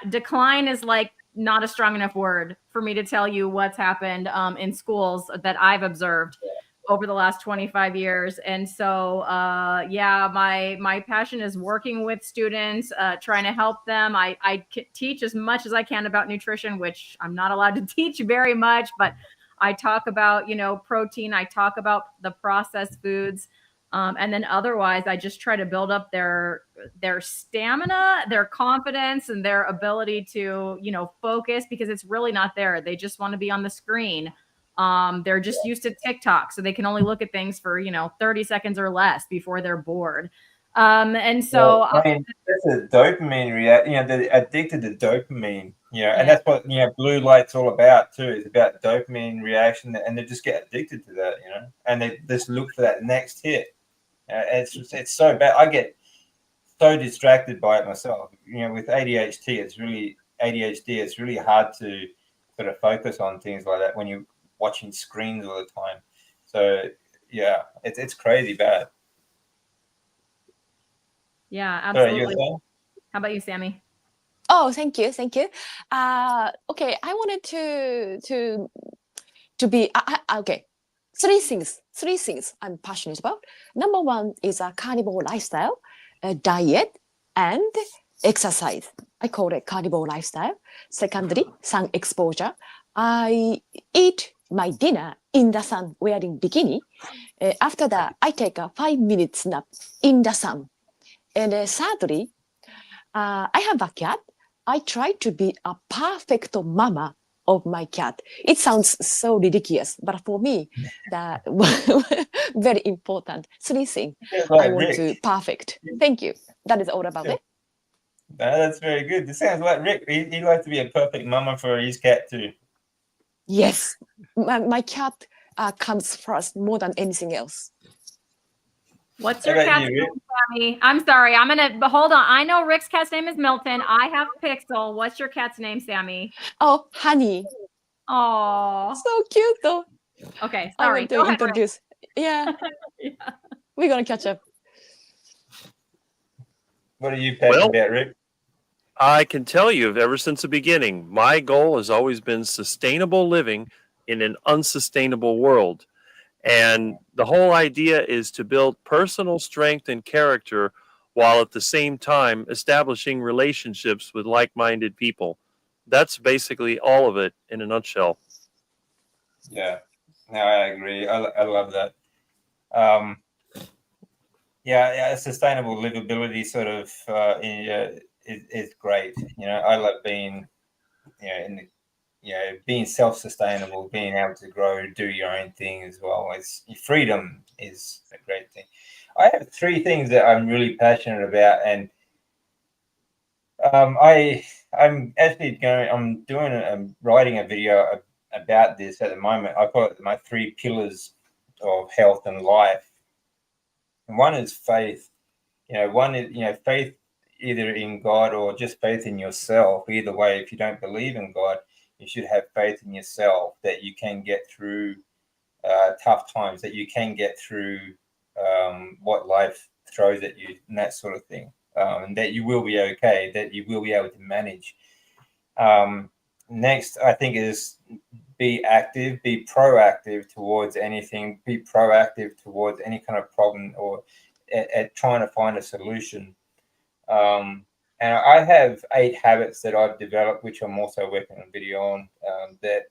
decline is like not a strong enough word for me to tell you what's happened in schools that I've observed over the last 25 years. And so, yeah, my passion is working with students, trying to help them. I teach as much as I can about nutrition, which I'm not allowed to teach very much, but I talk about, you know, protein. I talk about the processed foods. And then otherwise, I just try to build up their stamina, their confidence, and their ability to, you know, focus, because it's really not there. They just want to be on the screen. They're just used to TikTok, so they can only look at things for, you know, 30 seconds or less before they're bored. And so, well, I mean, that's a dopamine reaction. You know, they're addicted to dopamine. You know, and that's what, you know, blue light's all about too. It's about dopamine reaction, and they just get addicted to that. You know, and they just look for that next hit. It's so bad. I get so distracted by it myself. You know, with ADHD, it's really hard to sort of focus on things like that when you're watching screens all the time. So yeah, it's crazy bad. Yeah, absolutely. Sorry, how about you, Sammy? Oh, thank you. Okay, I wanted to be okay. Three things I'm passionate about. Number one is a carnivore lifestyle, diet, and exercise. I call it carnivore lifestyle. Secondly, sun exposure. I eat my dinner in the sun wearing bikini. After that, I take a 5-minute nap in the sun. And thirdly, I have a cat. I try to be a perfect mama of my cat. It sounds so ridiculous, but for me, that very important. Three things I want to perfect. Thank you. That is all about it. That's very good. It sounds like Rick. He likes to be a perfect mama for his cat too. Yes, my cat comes first more than anything else. What's How your about cat's you, name, Rick? Sammy? I'm sorry. but hold on. I know Rick's cat's name is Milton. I have Pixel. What's your cat's name, Sammy? Oh, Honey. Oh. So cute though. Okay, I sorry. want to Go ahead, Rick. introduce. Yeah, Yeah. we're gonna catch up. What are you passionate about, Rick? I can tell you, ever since the beginning, my goal has always been sustainable living in an unsustainable world. And the whole idea is to build personal strength and character while at the same time establishing relationships with like minded people. That's basically all of it in a nutshell. Yeah, no, I agree. I love that. Yeah, sustainable livability sort of is great. I love being, in the, being self-sustainable, being able to grow, do your own thing as well. It's freedom is a great thing. I have three things that I'm really passionate about, and I'm actually I'm writing a video about this at the moment. I call it my 3 pillars of health and life. And one is faith. One is faith either in God or just faith in yourself. Either way, if you don't believe in God, you should have faith in yourself that you can get through tough times, that you can get through what life throws at you, and that sort of thing. And that you will be okay, that you will be able to manage. Next, I think, is be active, be proactive towards anything, be proactive towards any kind of problem or at trying to find a solution. And I have 8 habits that I've developed, which I'm also working on video on. That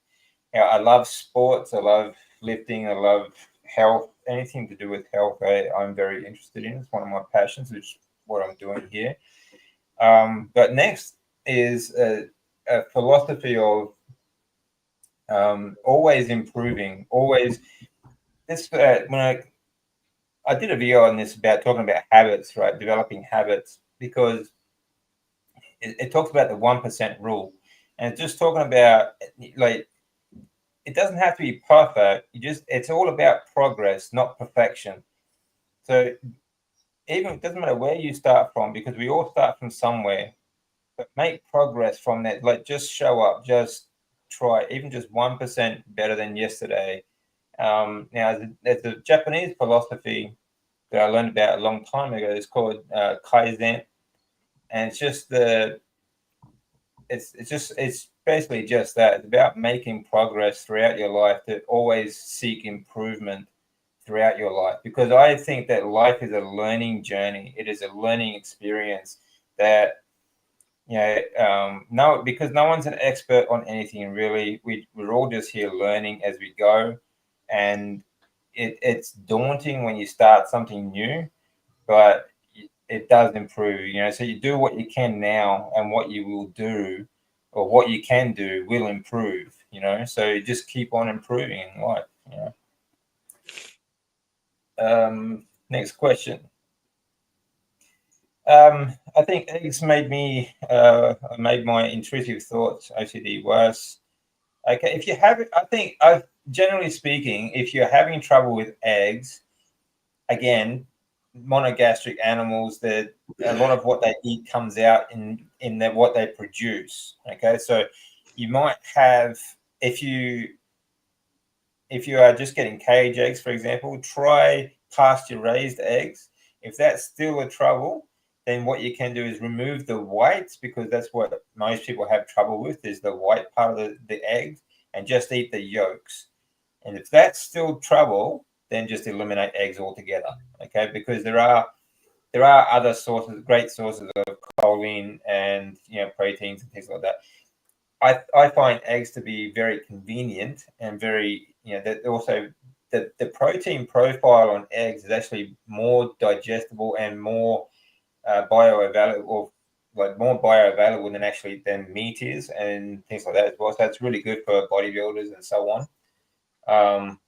I love sports, I love lifting, I love health, anything to do with health. I'm very interested in. It's one of my passions, which is what I'm doing here. But next is a philosophy of always improving, always. This when I did a video on this about talking about habits, right? Developing habits, because it talks about the 1% rule, and it's just talking about like it doesn't have to be perfect. It's all about progress, not perfection. So even it doesn't matter where you start from, because we all start from somewhere, but make progress from that. Like just show up, just try, even just 1% better than yesterday. Now there's a Japanese philosophy that I learned about a long time ago. It's called Kaizen, and it's basically just that. It's about making progress throughout your life, to always seek improvement throughout your life, because I think that life is a learning journey. It is a learning experience that no, because no one's an expert on anything really. We're all just here learning as we go, and it's daunting when you start something new, but it does improve. So you do what you can now, and what you will do, or what you can do, will improve. So you just keep on improving in life. Next question. I think eggs made my intrusive thoughts OCD worse. Okay, if you have, I think, generally speaking, if you're having trouble with eggs, again, monogastric animals, that a lot of what they eat comes out in what they produce. Okay, so you might have, if you are just getting cage eggs, for example, try pasture raised eggs. If that's still a trouble, then what you can do is remove the whites, because that's what most people have trouble with, is the white part of the egg, and just eat the yolks. And if that's still trouble, then just eliminate eggs altogether. Okay, because there are other sources, great sources of choline and proteins and things like that. I find eggs to be very convenient and very, that also the protein profile on eggs is actually more digestible and more bioavailable, like more bioavailable than meat is, and things like that as well. So it's really good for bodybuilders and so on.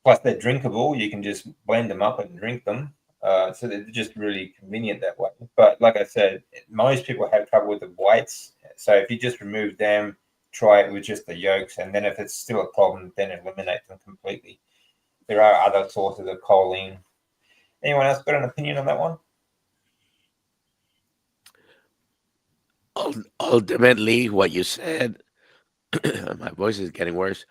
Plus they're drinkable. You can just blend them up and drink them. So they're just really convenient that way. But like I said, most people have trouble with the whites. So if you just remove them, try it with just the yolks, and then if it's still a problem, then eliminate them completely. There are other sources of choline. Anyone else got an opinion on that one? Ultimately, what you said, my voice is getting worse.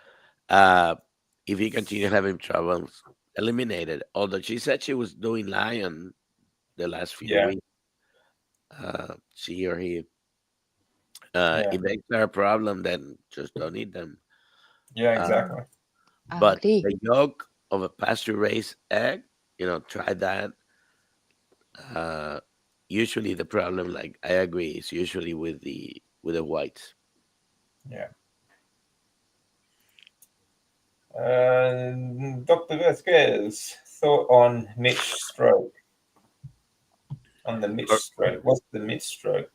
If he continues having troubles, eliminate it. Although she said she was doing lion the last few Yeah. weeks, she or he. Yeah. If they are a problem, then just don't eat them. Yeah, exactly. But agree. the yolk of a pasture-raised egg, try that. Usually the problem, like I agree, is usually with the whites. Yeah. Dr. Vasquez, thought on Mitch stroke. On the Mitch stroke. What's the Mitch stroke?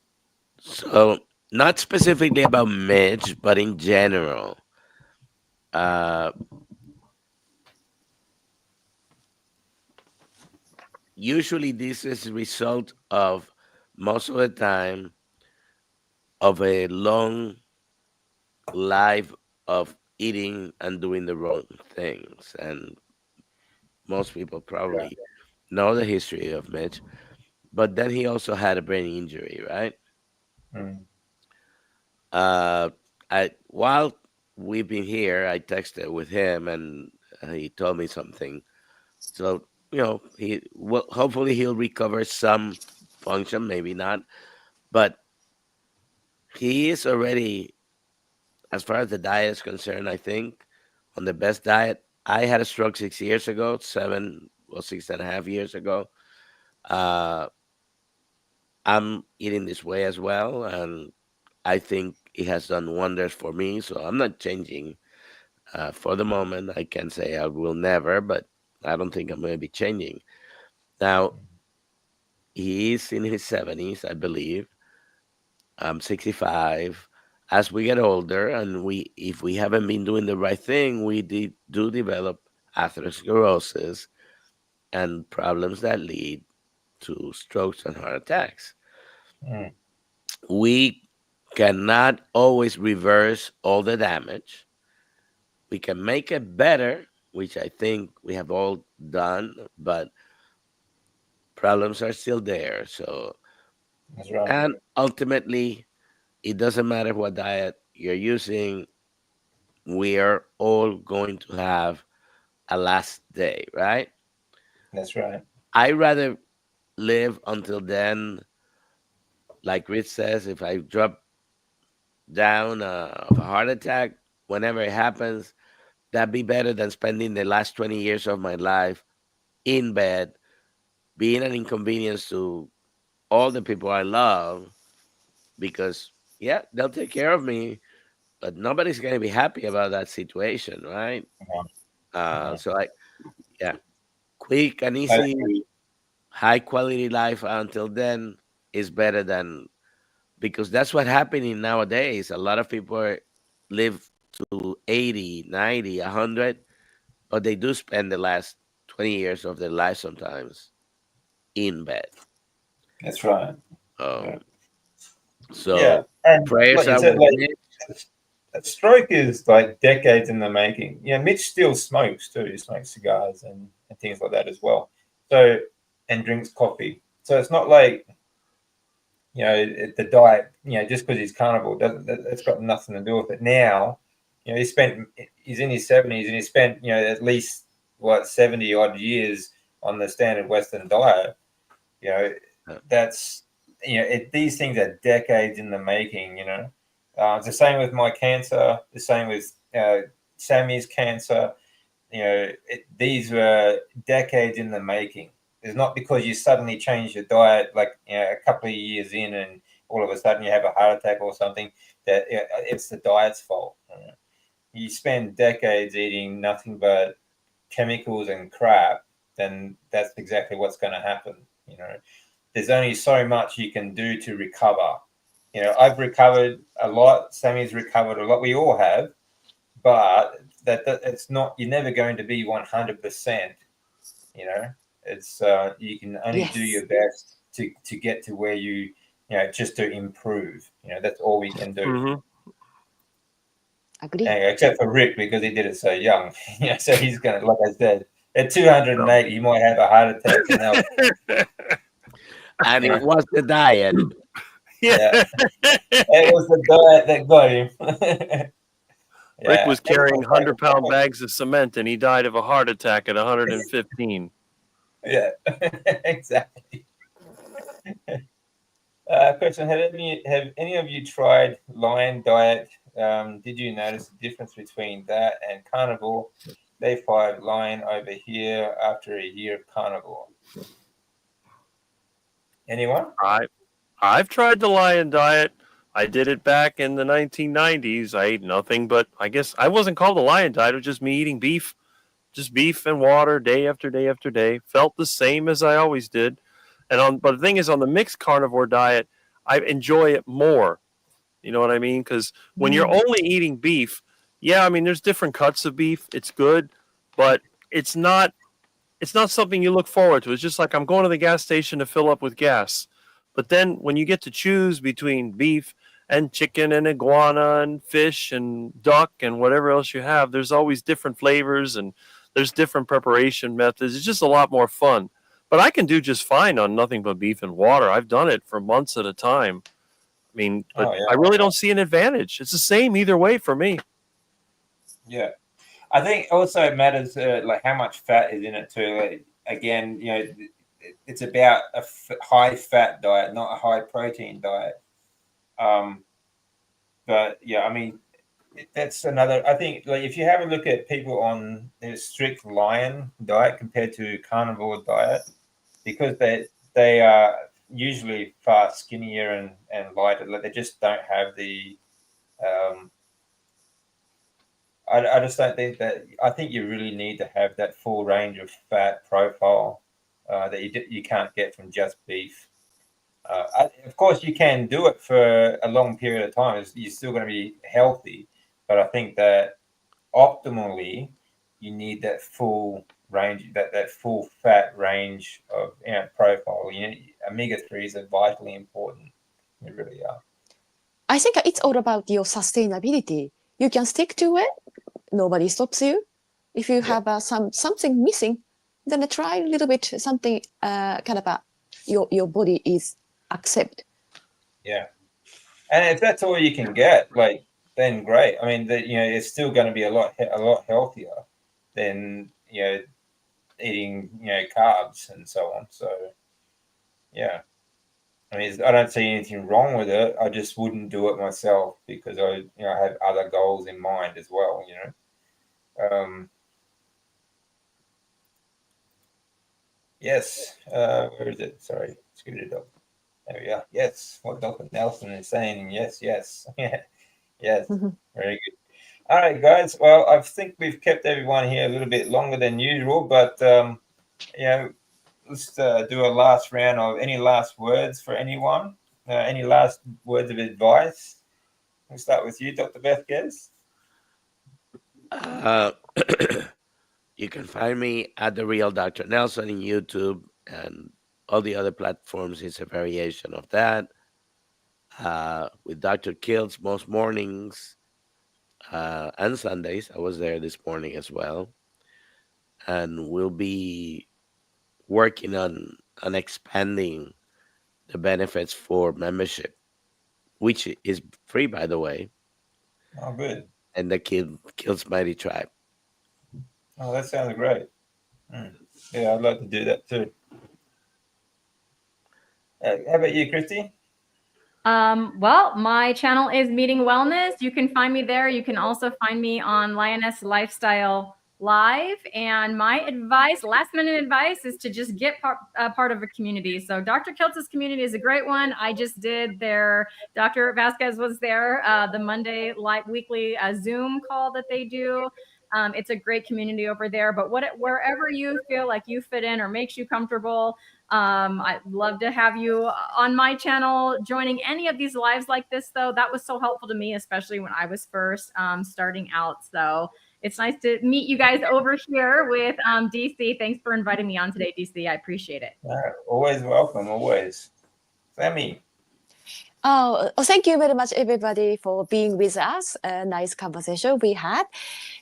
So not specifically about Mitch, but in general. Usually this is a result of, most of the time, of a long life of eating and doing the wrong things. And most people probably know the history of Mitch, but then he also had a brain injury, right? Mm. While we've been here, I texted with him and he told me something. So, hopefully he'll recover some function, maybe not, but he is already, as far as the diet is concerned, I think on the best diet. I had a stroke 6 years ago, 6.5 years ago. I'm eating this way as well, and I think it has done wonders for me. So I'm not changing for the moment. I can say I will never, but I don't think I'm going to be changing. Now, he is in his 70s, I believe. I'm 65. As we get older, and if we haven't been doing the right thing, we do develop atherosclerosis and problems that lead to strokes and heart attacks. Mm. We cannot always reverse all the damage. We can make it better, which I think we have all done, but problems are still there. So, That's right. and ultimately, it doesn't matter what diet you're using. We are all going to have a last day, right? That's right. I rather live until then, like Rich says, if I drop down of a heart attack, whenever it happens, that'd be better than spending the last 20 years of my life in bed, being an inconvenience to all the people I love, because, yeah, they'll take care of me, but nobody's going to be happy about that situation, right? So yeah, quick and easy, high quality life until then is better than, because that's what happening nowadays. A lot of people live to 80, 90, 100, but they do spend the last 20 years of their life sometimes in bed. That's right. So and prayers like you are said, with like me. a stroke is like decades in the making. Mitch still smokes too. He smokes cigars and things like that as well. So, and drinks coffee. So it's not like the diet. Just because he's carnivore doesn't. It's got nothing to do with it. Now, he's in his 70s and he spent at least 70 odd years on the standard Western diet. That's these things are decades in the making. It's the same with my cancer. The same with Sammy's cancer. These were decades in the making. It's not because you suddenly change your diet like a couple of years in and all of a sudden you have a heart attack or something that it's the diet's fault. You spend decades eating nothing but chemicals and crap, then that's exactly what's going to happen. There's only so much you can do to recover. I've recovered a lot. Sammy's recovered a lot. We all have, but that it's not. You're never going to be 100%. It's you can only do Yes, your best to get to where just to improve. That's all we can do. Mm-hmm. agree. Anyway, except for Rick because he did it so young. So he's gonna, like I said, At 208, you might have a heart attack. And it was the diet. Yeah. It was the diet that got him. Rick was carrying 100-pound bags of cement, and he died of a heart attack at 115. Yeah, exactly. Question: have any of you tried lion diet? Did you notice the difference between that and carnivore? Day 5 lion over here after a year of carnivore. Anyone? I've tried the lion diet. I did it back in the 1990s. I ate nothing but, I guess I wasn't called a lion diet. It was just me eating beef, just beef and water day after day after day. Felt the same as I always did. But the thing is, on the mixed carnivore diet, I enjoy it more. You know what I mean? Because when you're only eating beef, yeah, I mean, there's different cuts of beef. It's good, but it's not something you look forward to. It's just like I'm going to the gas station to fill up with gas. But then when you get to choose between beef and chicken and iguana and fish and duck and whatever else you have, there's always different flavors and there's different preparation methods. It's just a lot more fun. But I can do just fine on nothing but beef and water. I've done it for months at a time. I mean, but I really don't see an advantage. It's the same either way for me. Yeah. I think also it matters like how much fat is in it too. Like, again, you know, it's about a high fat diet, not a high protein diet. But yeah, I mean, that's another. I think like if you have a look at people on a strict lion diet compared to carnivore diet, because they are usually far skinnier and lighter. Like they just don't have the. I just don't think that. I think you really need to have that full range of fat profile that you can't get from just beef. Of course, you can do it for a long period of time. You're still going to be healthy, but I think that optimally, you need that full range, that full fat range of profile. You know, omega-3s are vitally important. They really are. I think it's all about your sustainability. You can stick to it. Nobody stops you. If you have something missing, then try a little bit something kind of your body is accept. Yeah, and if that's all you can get, like then great. I mean, it's still going to be a lot healthier than eating carbs and so on. So yeah, I mean, I don't see anything wrong with it. I just wouldn't do it myself because I have other goals in mind as well. Yes. Where is it? Sorry, screwed it up. There we are. Yes, what Dr. Nelson is saying. Yes. Yes. Very good. All right, guys. Well, I think we've kept everyone here a little bit longer than usual, but let's do a last round of any last words for anyone. Any last words of advice? We'll start with you, Dr. Bethkes. You can find me at The Real Dr. Nelson in YouTube and all the other platforms. It's a variation of that. With Dr. Kiltz most mornings and Sundays. I was there this morning as well. And we'll be working on expanding the benefits for membership, which is free, by the way. Oh, good. And the Kiltz Mighty Tribe. Oh, that sounds great. Yeah, I'd like to do that too. How about you, Christy? Well, my channel is Meeting Wellness. You can find me there. You can also find me on Lioness Lifestyle Live. And my advice, last minute advice, is to just get part of a community. So Dr. Kiltz's community is a great one. I just did their, Dr. Vasquez was there, the Monday weekly Zoom call that they do. It's a great community over there, but wherever you feel like you fit in or makes you comfortable, I'd love to have you on my channel joining any of these lives like this, though. That was so helpful to me, especially when I was first starting out. So it's nice to meet you guys over here with DC. Thanks for inviting me on today, DC. I appreciate it. Always welcome, always. Sammy. Thank you very much, everybody, for being with us. Nice conversation we had.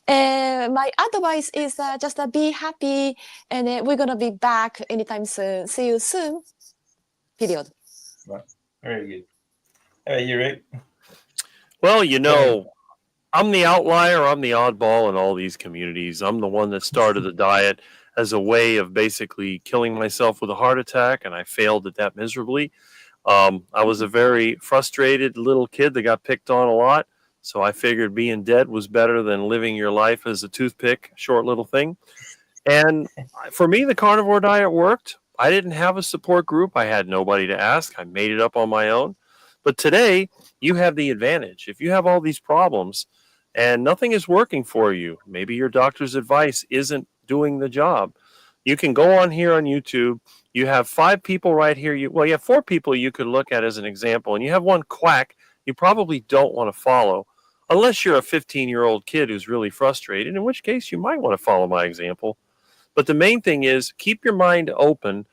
My advice is just be happy, and we're gonna be back anytime soon. See you soon. Period. Right. Very good. How about you, Rick? Well, you know, I'm the outlier. I'm the oddball in all these communities. I'm the one that started the diet as a way of basically killing myself with a heart attack, and I failed at that miserably. I was a very frustrated little kid that got picked on a lot, so I figured being dead was better than living your life as a toothpick, short little thing. And for me, the carnivore diet worked. I didn't have a support group. I had nobody to ask. I made it up on my own. But today, you have the advantage. If you have all these problems and nothing is working for you, maybe your doctor's advice isn't doing the job, you can go on here on YouTube. You have 5 people right here. You have 4 people you could look at as an example, and you have one quack you probably don't want to follow unless you're a 15-year-old kid who's really frustrated, in which case you might want to follow my example. But the main thing is keep your mind open,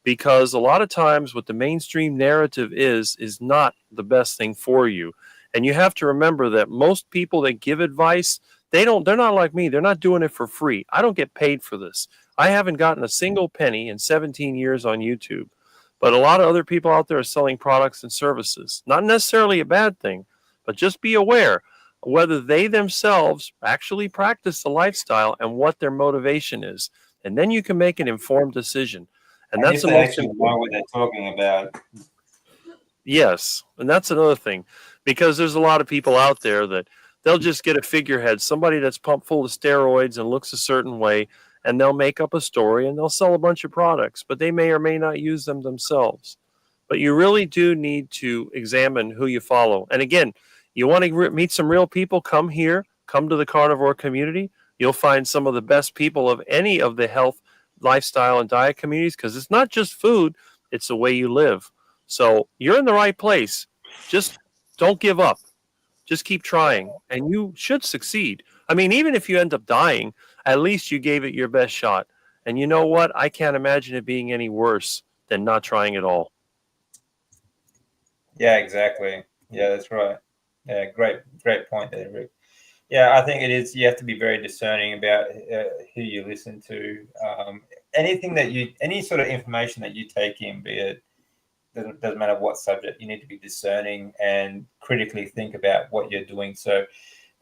because a lot of times what the mainstream narrative is not the best thing for you. And you have to remember that most people that give advice, they're not like me. They're not doing it for free. I don't get paid for this. I haven't gotten a single penny in 17 years on YouTube. But a lot of other people out there are selling products and services. Not necessarily a bad thing, but just be aware whether they themselves actually practice the lifestyle and what their motivation is. And then you can make an informed decision. And that's the most important. Know what they're talking about. Yes, and that's another thing, because there's a lot of people out there that they'll just get a figurehead, somebody that's pumped full of steroids and looks a certain way, and they'll make up a story and they'll sell a bunch of products, but they may or may not use them themselves. But you really do need to examine who you follow. And again, you want to meet some real people, come here, come to the carnivore community. You'll find some of the best people of any of the health, lifestyle, and diet communities, because it's not just food, it's the way you live. So you're in the right place. Just don't give up. Just keep trying, and you should succeed. I mean, even if you end up dying, at least you gave it your best shot. And you know what? I can't imagine it being any worse than not trying at all. Yeah, exactly. Yeah, that's right. Yeah, great point there, Rick. Yeah, I think it is. You have to be very discerning about who you listen to. Any sort of information that you take in, be it, doesn't matter what subject, you need to be discerning and critically think about what you're doing. So,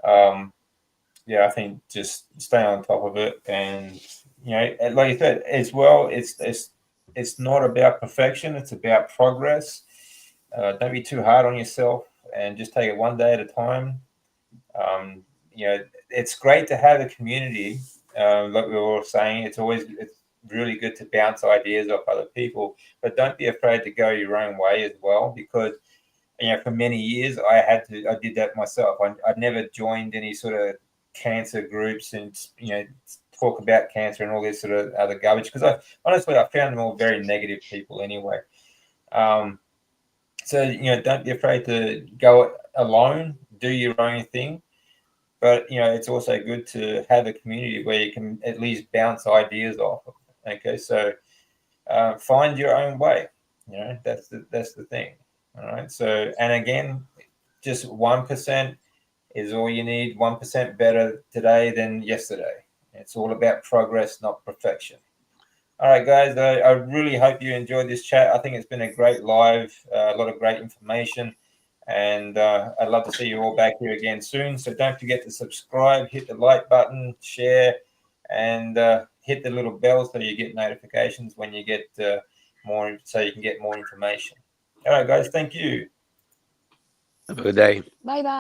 I think just stay on top of it, and like you said as well, it's not about perfection; it's about progress. Don't be too hard on yourself, and just take it one day at a time. It's great to have a community. Like we were all saying, it's really good to bounce ideas off other people, but don't be afraid to go your own way as well, because for many years I did that myself. I never joined any sort of cancer groups and talk about cancer and all this sort of other garbage, because I found them all very negative people anyway. So don't be afraid to go alone, do your own thing. But it's also good to have a community where you can at least bounce ideas off of. Okay, so find your own way. That's the thing. All right. So, and again, just 1% is all you need. 1% better today than yesterday. It's all about progress, not perfection. All right, guys. I really hope you enjoyed this chat. I think it's been a great live, a lot of great information. And I'd love to see you all back here again soon. So don't forget to subscribe, hit the like button, share, and hit the little bell so you get notifications when you get more, so you can get more information. All right, guys. Thank you. Have a good day. Bye bye.